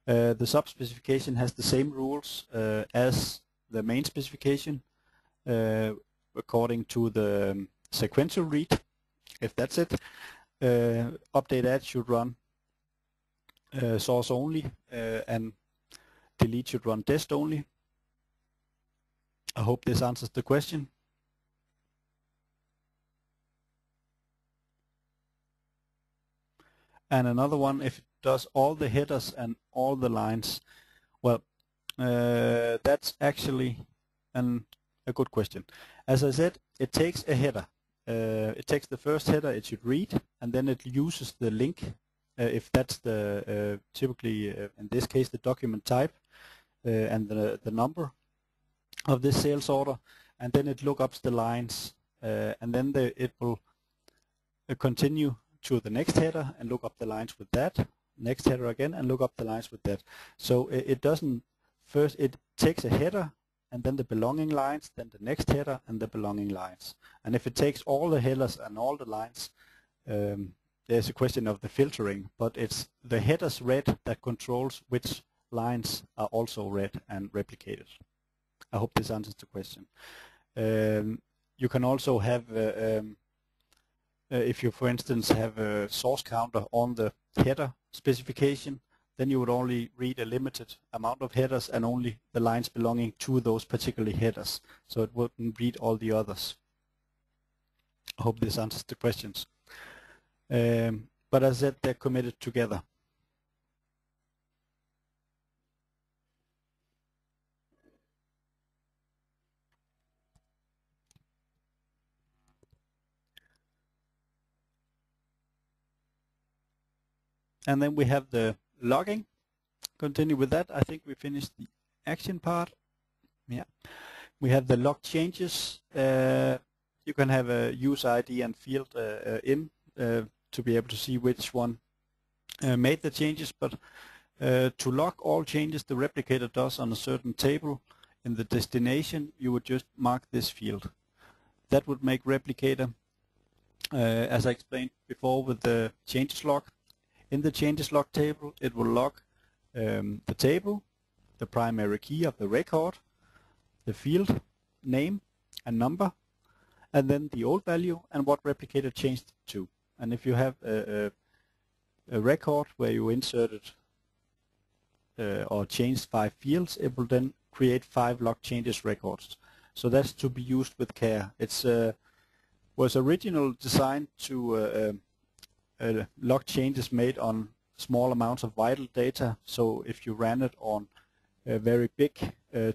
The sub-specification has the same rules as the main specification according to the sequential read, if that's it. Update add should run source only, and delete should run dest only. I hope this answers the question. And another one, if it does all the headers and all the lines, well, that's actually a good question. As I said, it takes a header. It takes the first header it should read, and then it uses the link, if that's the typically, in this case, the document type and the number of this sales order, and then it looks up the lines, and then it will continue to the next header and look up the lines with that, next header again and look up the lines with that. So it doesn't, first it takes a header and then the belonging lines, then the next header and the belonging lines. And if it takes all the headers and all the lines, there's a question of the filtering, but it's the headers read that controls which lines are also read and replicated. I hope this answers the question. You can also have if you, for instance, have a source counter on the header specification, then you would only read a limited amount of headers and only the lines belonging to those particular headers. So it wouldn't read all the others. I hope this answers the questions. But as I said, they're committed together. And then we have the logging. Continue with that. I think we finished the action part. Yeah. We have the log changes. You can have a user ID and field in to be able to see which one made the changes. But to log all changes the replicator does on a certain table in the destination, you would just mark this field. That would make Replicator, as I explained before with the changes log. In the changes log table, it will log the table, the primary key of the record, the field name and number, and then the old value and what Replicator changed it to. And if you have a record where you inserted or changed 5 fields, it will then create 5 log changes records. So that's to be used with care. It was originally designed to log changes made on small amounts of vital data. So if you ran it on very big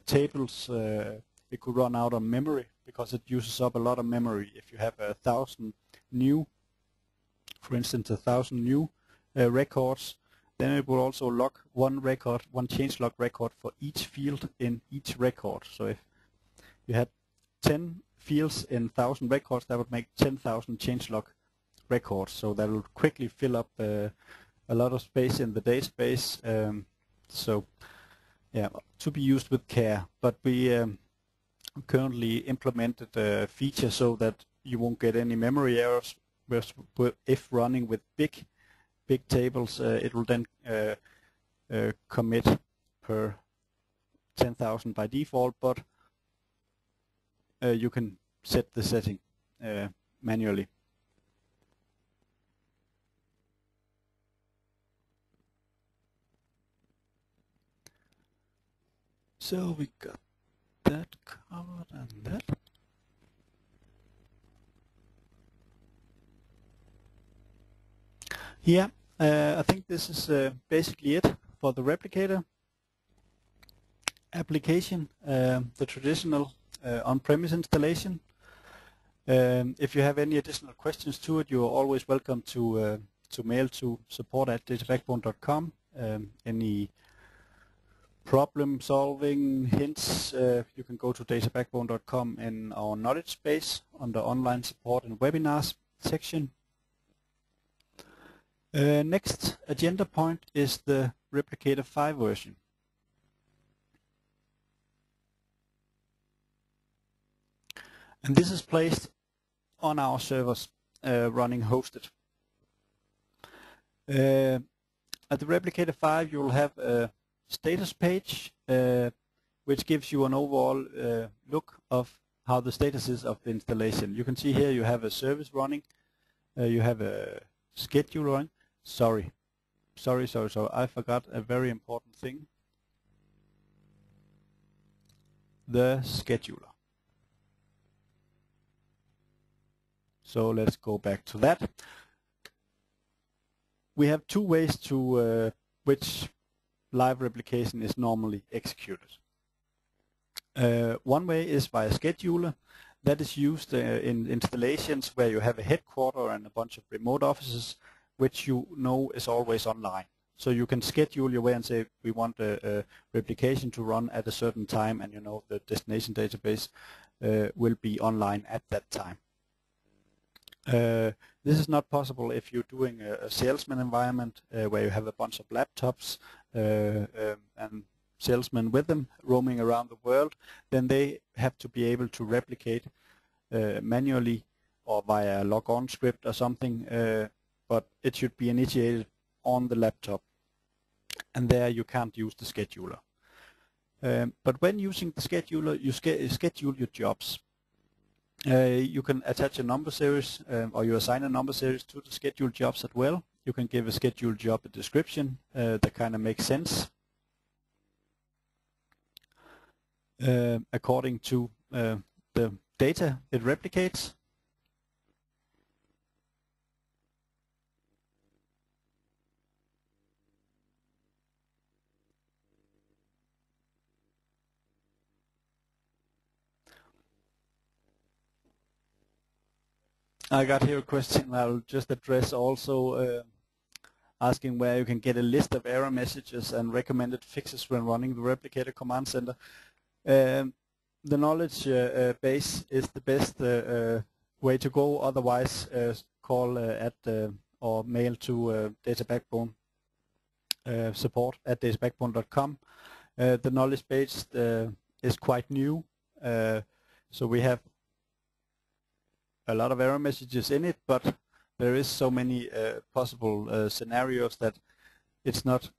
tables, it could run out of memory because it uses up a lot of memory. If you have 1,000 new for instance, 1,000 new records, then it will also log one changelog record for each field in each record. So if you had 10 fields in 1,000 records, that would make 10,000 changelog records. So that will quickly fill up a lot of space in the database. So yeah, to be used with care. But we currently implemented a feature so that you won't get any memory errors. If running with big tables, it will then commit per 10,000 by default, but you can set the setting manually. So we got that covered and that. Yeah, I think this is basically it for the Replicator application, the traditional on-premise installation. If you have any additional questions to it, you are always welcome to mail to support@databackbone.com. Any problem solving hints, you can go to databackbone.com in our knowledge base under online support and webinars section. Next agenda point is the Replicator 5 version. And this is placed on our servers running hosted. At the Replicator 5 you will have a status page which gives you an overall look of how the status is of the installation. You can see here you have a service running, you have a schedule running. Sorry, I forgot a very important thing. The scheduler. So let's go back to that. We have two ways to which live replication is normally executed. One way is via scheduler. That is used in installations where you have a headquarter and a bunch of remote offices, which you know is always online. So you can schedule your way and say, we want a replication to run at a certain time, and you know the destination database will be online at that time. This is not possible if you're doing a salesman environment where you have a bunch of laptops and salesmen with them roaming around the world. Then they have to be able to replicate manually or via a log-on script or something, but it should be initiated on the laptop, and there you can't use the scheduler. But when using the scheduler, you schedule your jobs. You can attach a number series or you assign a number series to the scheduled jobs as well. You can give a scheduled job a description that kind of makes sense according to the data it replicates. I got here a question I'll just address also, asking where you can get a list of error messages and recommended fixes when running the Replicator command center. The knowledge base is the best way to go. Otherwise, call or mail to Databackbone support at databackbone.com. The knowledge base is quite new, so we have a lot of error messages in it, but there is so many possible scenarios that it's not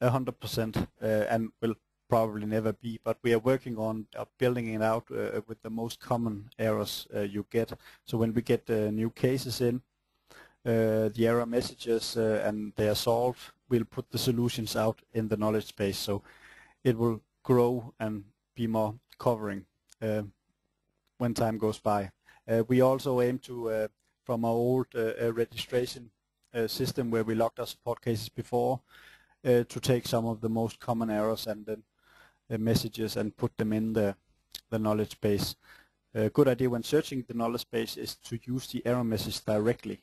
100% and will probably never be, but we are working on building it out with the most common errors you get. So when we get new cases in, the error messages and they are solved, we'll put the solutions out in the knowledge base, so it will grow and be more covering when time goes by. We also aim to, from our old registration system where we logged our support cases before, to take some of the most common errors and then messages and put them in the knowledge base. A good idea when searching the knowledge base is to use the error message directly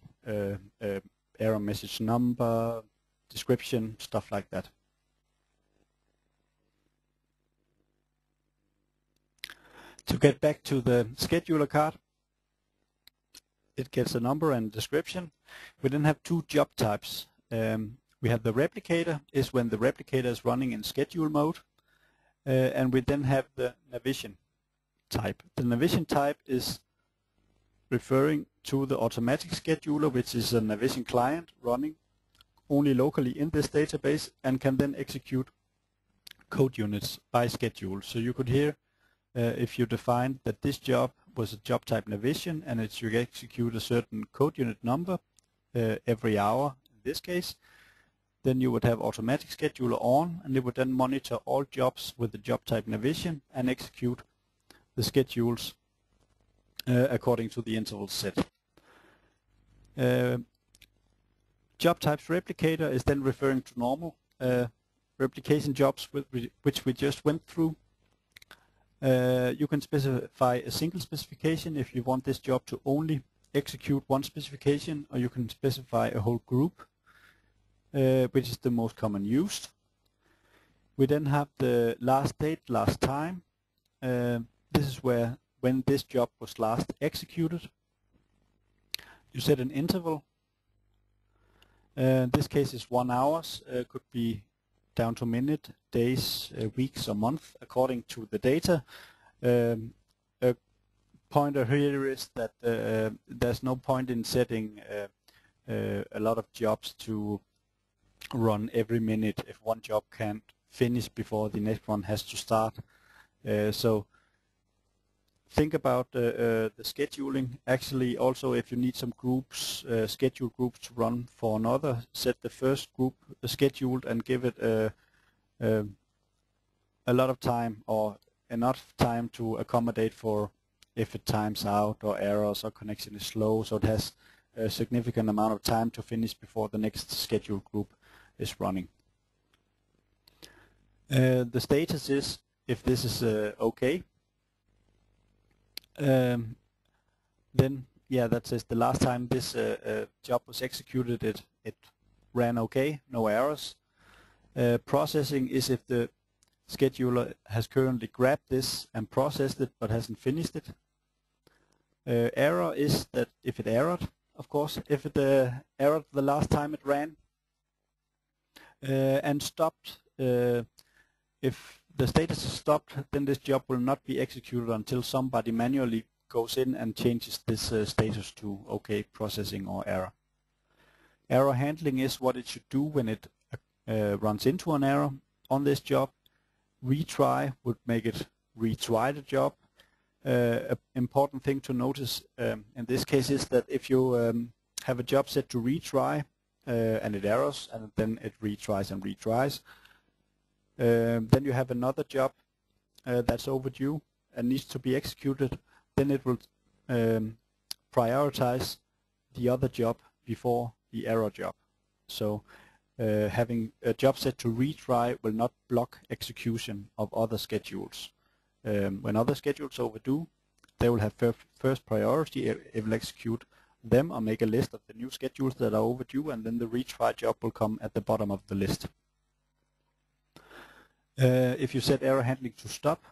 error message number, description, stuff like that. To get back to the scheduler card, it gets a number and description. We then have two job types. We have the replicator, is when the replicator is running in schedule mode, and we then have the Navision type. The Navision type is referring to the automatic scheduler, which is a Navision client running only locally in this database and can then execute code units by schedule. So you could hear if you define that this job was a job type Navision and it should execute a certain code unit number every hour in this case, then you would have automatic scheduler on, and it would then monitor all jobs with the job type Navision and execute the schedules according to the interval set. Job types replicator is then referring to normal replication jobs which we just went through. You can specify a single specification if you want this job to only execute one specification, or you can specify a whole group, which is the most common used. We then have the last date, last time. This is when this job was last executed. You set an interval. In this case is 1 hour, could be down to minute, days, weeks or month according to the data. A pointer here is that there's no point in setting a lot of jobs to run every minute if one job can't finish before the next one has to start. So think about the scheduling. Actually, also if you need some groups, schedule groups to run for another, set the first group scheduled and give it a lot of time or enough time to accommodate for if it times out or errors or connection is slow, so it has a significant amount of time to finish before the next schedule group is running. The status is if this is okay. Then yeah, that says the last time this job was executed, it ran okay, no errors. Processing is if the scheduler has currently grabbed this and processed it but hasn't finished it. Error is that if it errored, of course, if it errored the last time it ran. And stopped, if the status is stopped, then this job will not be executed until somebody manually goes in and changes this status to OK, processing or error. Error handling is what it should do when it runs into an error on this job. Retry would make it retry the job. An important thing to notice in this case is that if you have a job set to retry and it errors and then it retries and retries, then you have another job that's overdue and needs to be executed, then it will prioritize the other job before the error job. So having a job set to retry will not block execution of other schedules. When other schedules overdue, they will have first priority. It will execute them or make a list of the new schedules that are overdue, and then the retry job will come at the bottom of the list. If you set error handling to stop,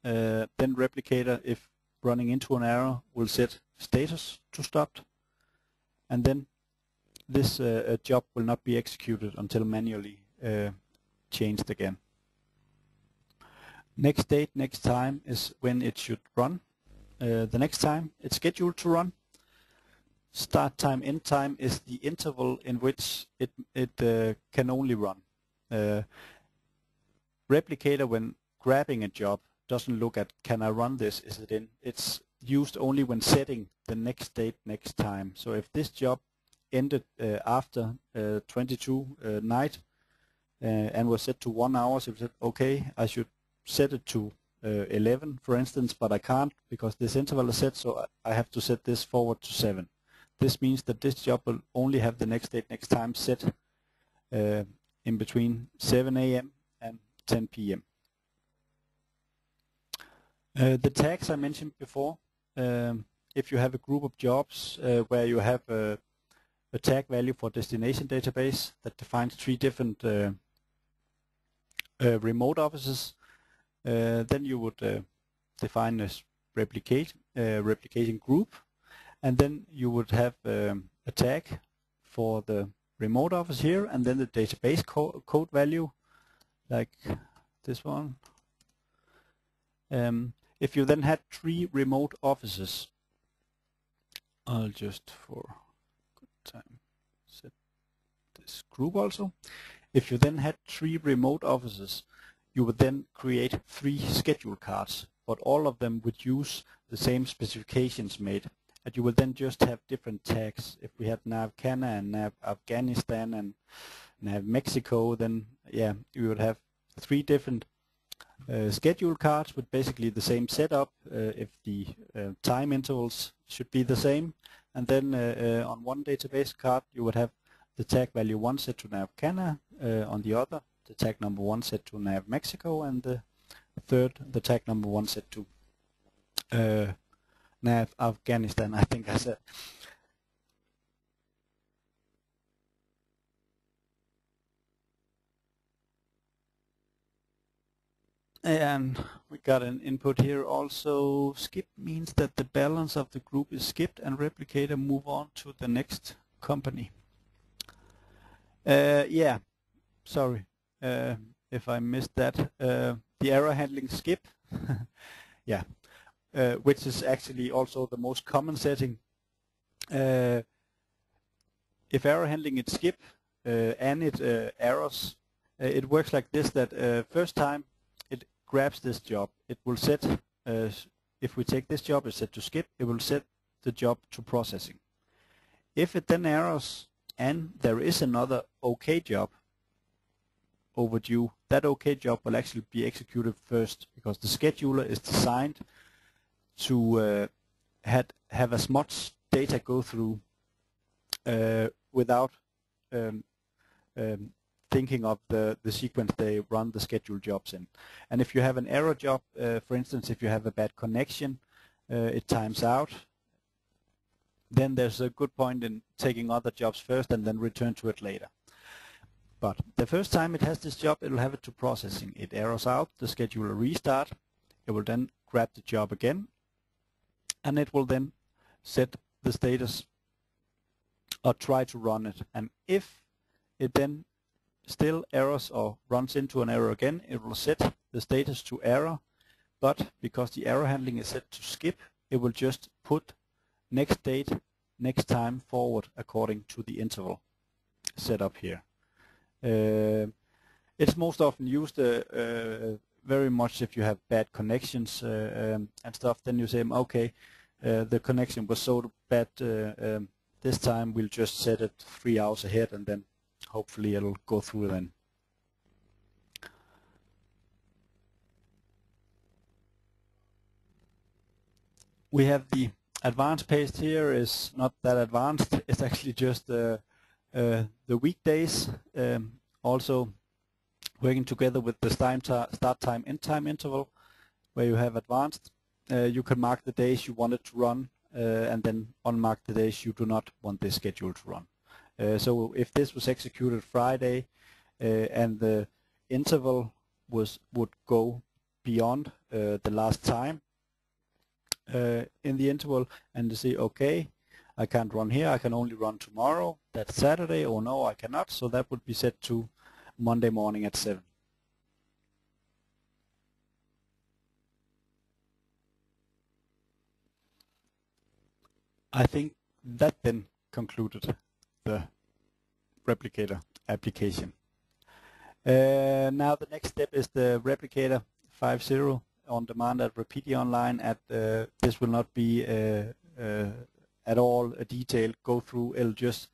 then Replicator, if running into an error, will set status to stopped, and then this job will not be executed until manually changed again. Next date, next time is when it should run. The next time it's scheduled to run. Start time, end time is the interval in which it can only run. Replicator, when grabbing a job, doesn't look at can I run this, is it in. It's used only when setting the next date, next time. So if this job ended after 22 night and was set to 1 hour, so it said, okay, I should set it to 11, for instance, but I can't because this interval is set, so I have to set this forward to 7. This means that this job will only have the next date, next time set in between 7 a.m. and 10 p.m. The tags I mentioned before, if you have a group of jobs where you have a tag value for destination database that defines 3 different remote offices. Then you would define this replication group, and then you would have a tag for the remote office here, and then the database code value, like this one. If you then had 3 remote offices, I'll just for good time set this group also. If you then had 3 remote offices, you would then create 3 schedule cards, but all of them would use the same specifications made. And you will then just have different tags. If we had NAV Canada and NAV Afghanistan and NAV Mexico, then yeah, you would have 3 different schedule cards with basically the same setup. If the time intervals should be the same, and then on one database card you would have the tag value 1 set to NAV Canada, on the other the tag number 1 set to NAV Mexico, and the third the tag number 1 set to NAV Afghanistan, I think I said. And we got an input here also. Skip means that the balance of the group is skipped and Replicator move on to the next company. Yeah, sorry if I missed that. The error handling skip, yeah, which is actually also the most common setting. If error handling it skip and it errors, it works like this, that first time it grabs this job, it will set, if we take this job, it's set to skip, it will set the job to processing. If it then errors and there is another OK job overdue, that OK job will actually be executed first, because the scheduler is designed to have as much data go through without thinking of the sequence they run the scheduled jobs in. And if you have an error job, for instance, if you have a bad connection, it times out, then there's a good point in taking other jobs first and then return to it later. But the first time it has this job, it will have it to processing. It errors out, the scheduler restart, it will then grab the job again, and it will then set the status or try to run it. And if it then still errors or runs into an error again, it will set the status to error, but because the error handling is set to skip, it will just put next date, next time forward according to the interval set up here. It's most often used very much if you have bad connections and stuff. Then you say, okay, the connection was so bad this time, we'll just set it 3 hours ahead, and then hopefully it'll go through then. We have the advanced page here. Is not that advanced. It's actually just the weekdays. Also working together with the start time, end time interval, where you have advanced. You can mark the days you want it to run, and then unmark the days you do not want this schedule to run. So if this was executed Friday and the interval would go beyond the last time in the interval, and to say, okay, I can't run here, I can only run tomorrow, that's Saturday, or no, I cannot, so that would be set to Monday morning at 7. I think that then concluded the Replicator application. Now the next step is the Replicator 5.0 on demand at RapidiOnline. This will not be at all a detailed go through. It'll just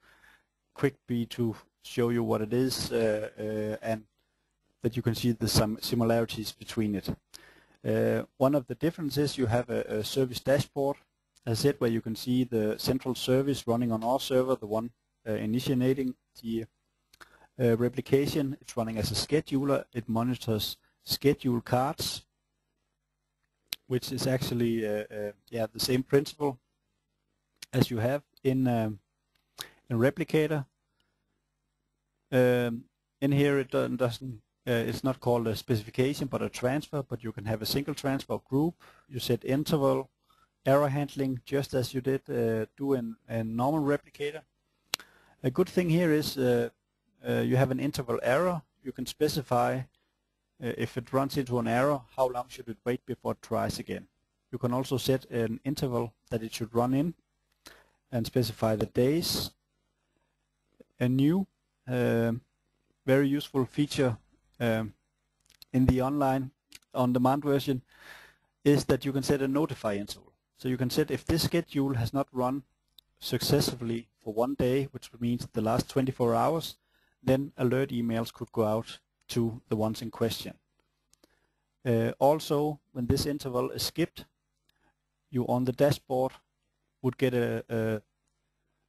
quick be to show you what it is and that you can see the similarities between it. One of the differences, you have a service dashboard, as I said, where you can see the central service running on our server, the one initiating the replication. It's running as a scheduler. It monitors schedule cards, which is actually the same principle as you have in in Replicator. In here it doesn't. It's not called a specification, but a transfer. But you can have a single transfer or group. You set interval, error handling, just as you did do in normal Replicator. A good thing here is you have an interval error. You can specify if it runs into an error, how long should it wait before it tries again. You can also set an interval that it should run in and specify the days. A new very useful feature in the online on-demand version is that you can set a notify interval. So you can set if this schedule has not run successfully for 1 day, which means the last 24 hours, then alert emails could go out to the ones in question. Also, when this interval is skipped, you on the dashboard would get a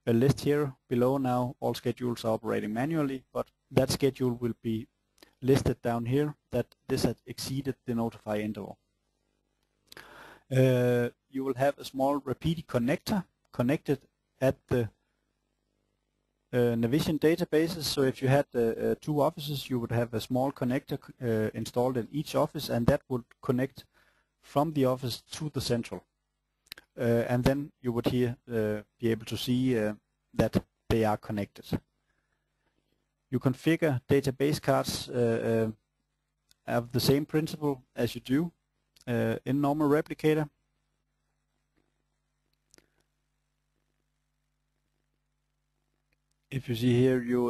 list here below. Now all schedules are operating manually, but that schedule will be listed down here that this had exceeded the notify interval. You will have a small Rapidi connector connected at the Navision databases. So if you had 2 offices, you would have a small connector installed in each office, and that would connect from the office to the central. And then you would here be able to see that they are connected. You configure database cards of the same principle as you do in normal Replicator. If you see here, you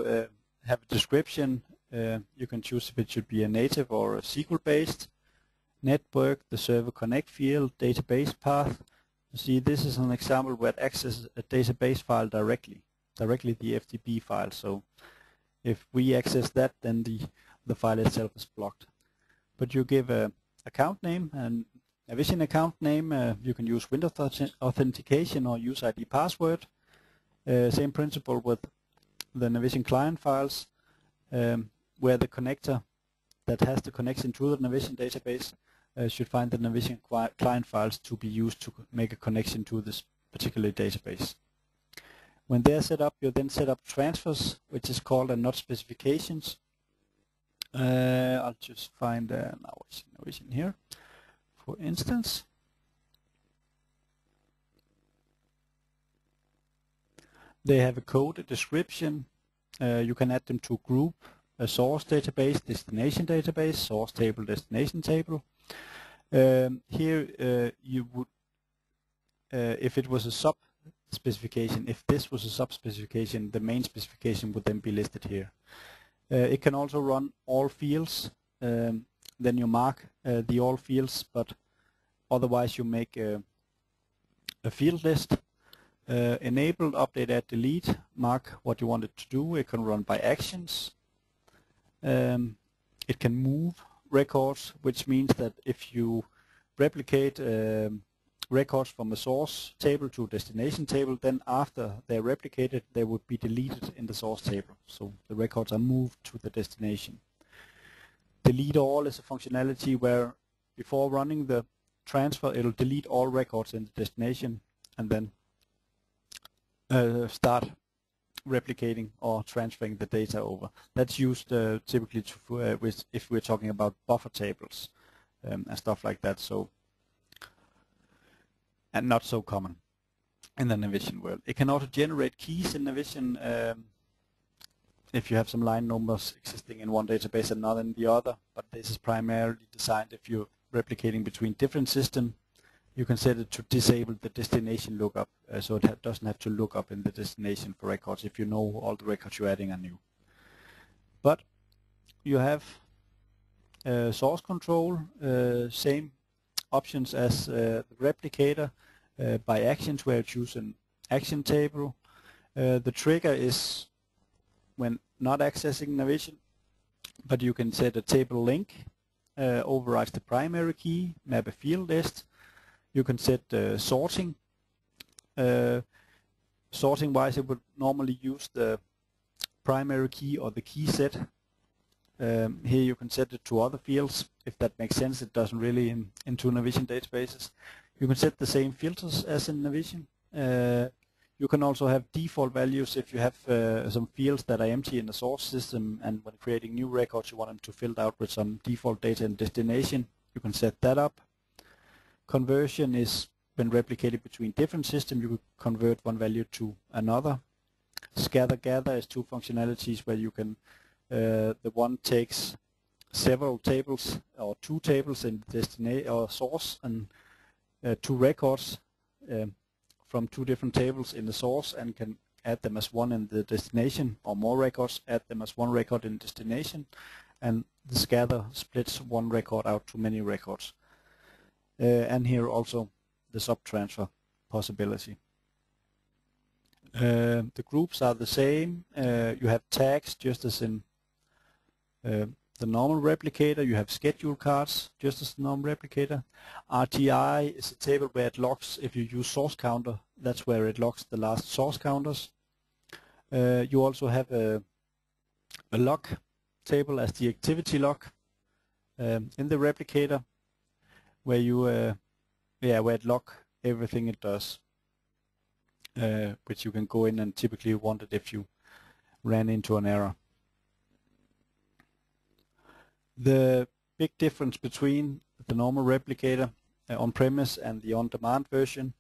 have a description. You can choose if it should be a native or a SQL-based. Network, the server connect field, database path. You see, this is an example where it accesses a database file directly the FTP file. So if we access that, then the file itself is blocked. But you give a account name and a Navision account name. You can use Windows authentication or use ID password. Same principle with the Navision client files, where the connector that has the connection to the Navision database should find the Navision client files to be used to make a connection to this particular database. When they're set up, you then set up transfers, which is called not specifications. I'll just find Navision here, for instance. They have a code, a description. You can add them to group, a source database, destination database, source table, destination table. Here you would, if it was a sub-specification, if this was a sub-specification, the main specification would then be listed here. It can also run all fields. Then you mark the all fields, but otherwise you make a field list. Enable, update, add, delete, mark what you want it to do. It can run by actions. It can move records, which means that if you replicate records from a source table to a destination table, then after they're replicated, they would be deleted in the source table. So the records are moved to the destination. Delete all is a functionality where before running the transfer, it'll delete all records in the destination and then start replicating or transferring the data over. That's used typically to, if we're talking about buffer tables and stuff like that. So, and not so common in the Navision world. It can also generate keys in Navision if you have some line numbers existing in one database and not in the other. But this is primarily designed if you're replicating between different systems. You can set it to disable the destination lookup, so it doesn't have to look up in the destination for records if you know all the records you're adding are new. But you have source control, same options as the Replicator by actions, where you choose an action table. The trigger is when not accessing Navision, but you can set a table link, overrides the primary key, map a field list. You can set sorting. Sorting-wise, it would normally use the primary key or the key set. Here you can set it to other fields, if that makes sense. It doesn't really into Navision databases. You can set the same filters as in Navision. You can also have default values if you have some fields that are empty in the source system, and when creating new records you want them to fill out with some default data in destination. You can set that up. Conversion is when replicated between different systems, you could convert one value to another. Scatter-gather is two functionalities where you can, the one takes several tables or two tables in destination or source and two records from two different tables in the source and can add them as one in the destination, or more records, add them as one record in destination, and the scatter splits one record out to many records. And here also the sub-transfer possibility. The groups are the same. You have tags just as in the normal replicator. You have schedule cards just as the normal replicator. RTI is a table where it logs if you use source counter. That's where it logs the last source counters. You also have a log table as the activity log in the replicator, where you where it log everything it does, which you can go in and typically want it if you ran into an error. The big difference between the normal replicator on-premise and the on-demand version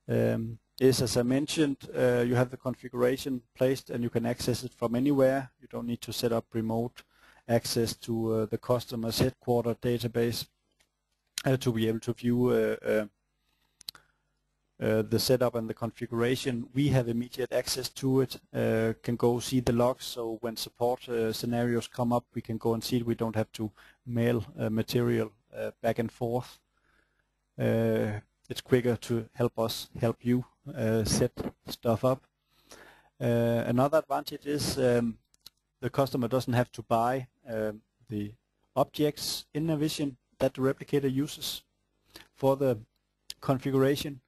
is, as I mentioned, you have the configuration placed and you can access it from anywhere. You don't need to set up remote access to the customer's headquarter database to be able to view the setup and the configuration. We have immediate access to it, can go see the logs, so when support scenarios come up we can go and see it. We don't have to mail material back and forth. It's quicker to help us help you set stuff up. Another advantage is the customer doesn't have to buy the objects in Navision that the replicator uses for the configuration.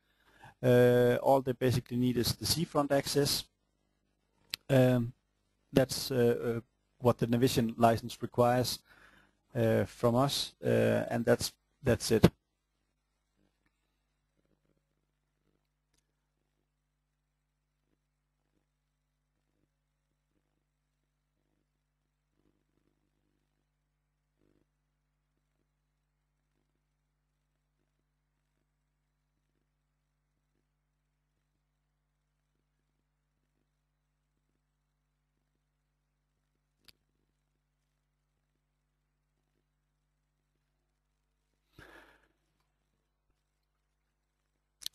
All they basically need is the seafront access. That's what the Navision license requires from us, and that's it.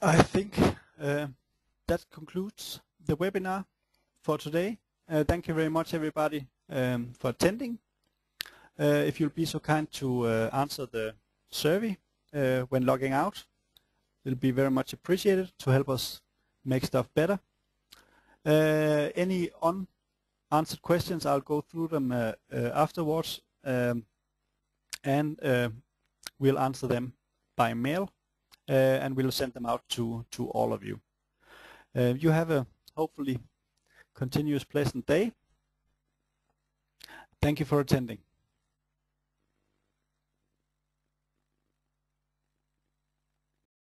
I think that concludes the webinar for today. Thank you very much, everybody, for attending. If you'll be so kind to answer the survey when logging out, it'll be very much appreciated to help us make stuff better. Any unanswered questions, I'll go through them afterwards, and we'll answer them by mail. And we'll send them out to all of you. You have a hopefully continuous pleasant day. Thank you for attending.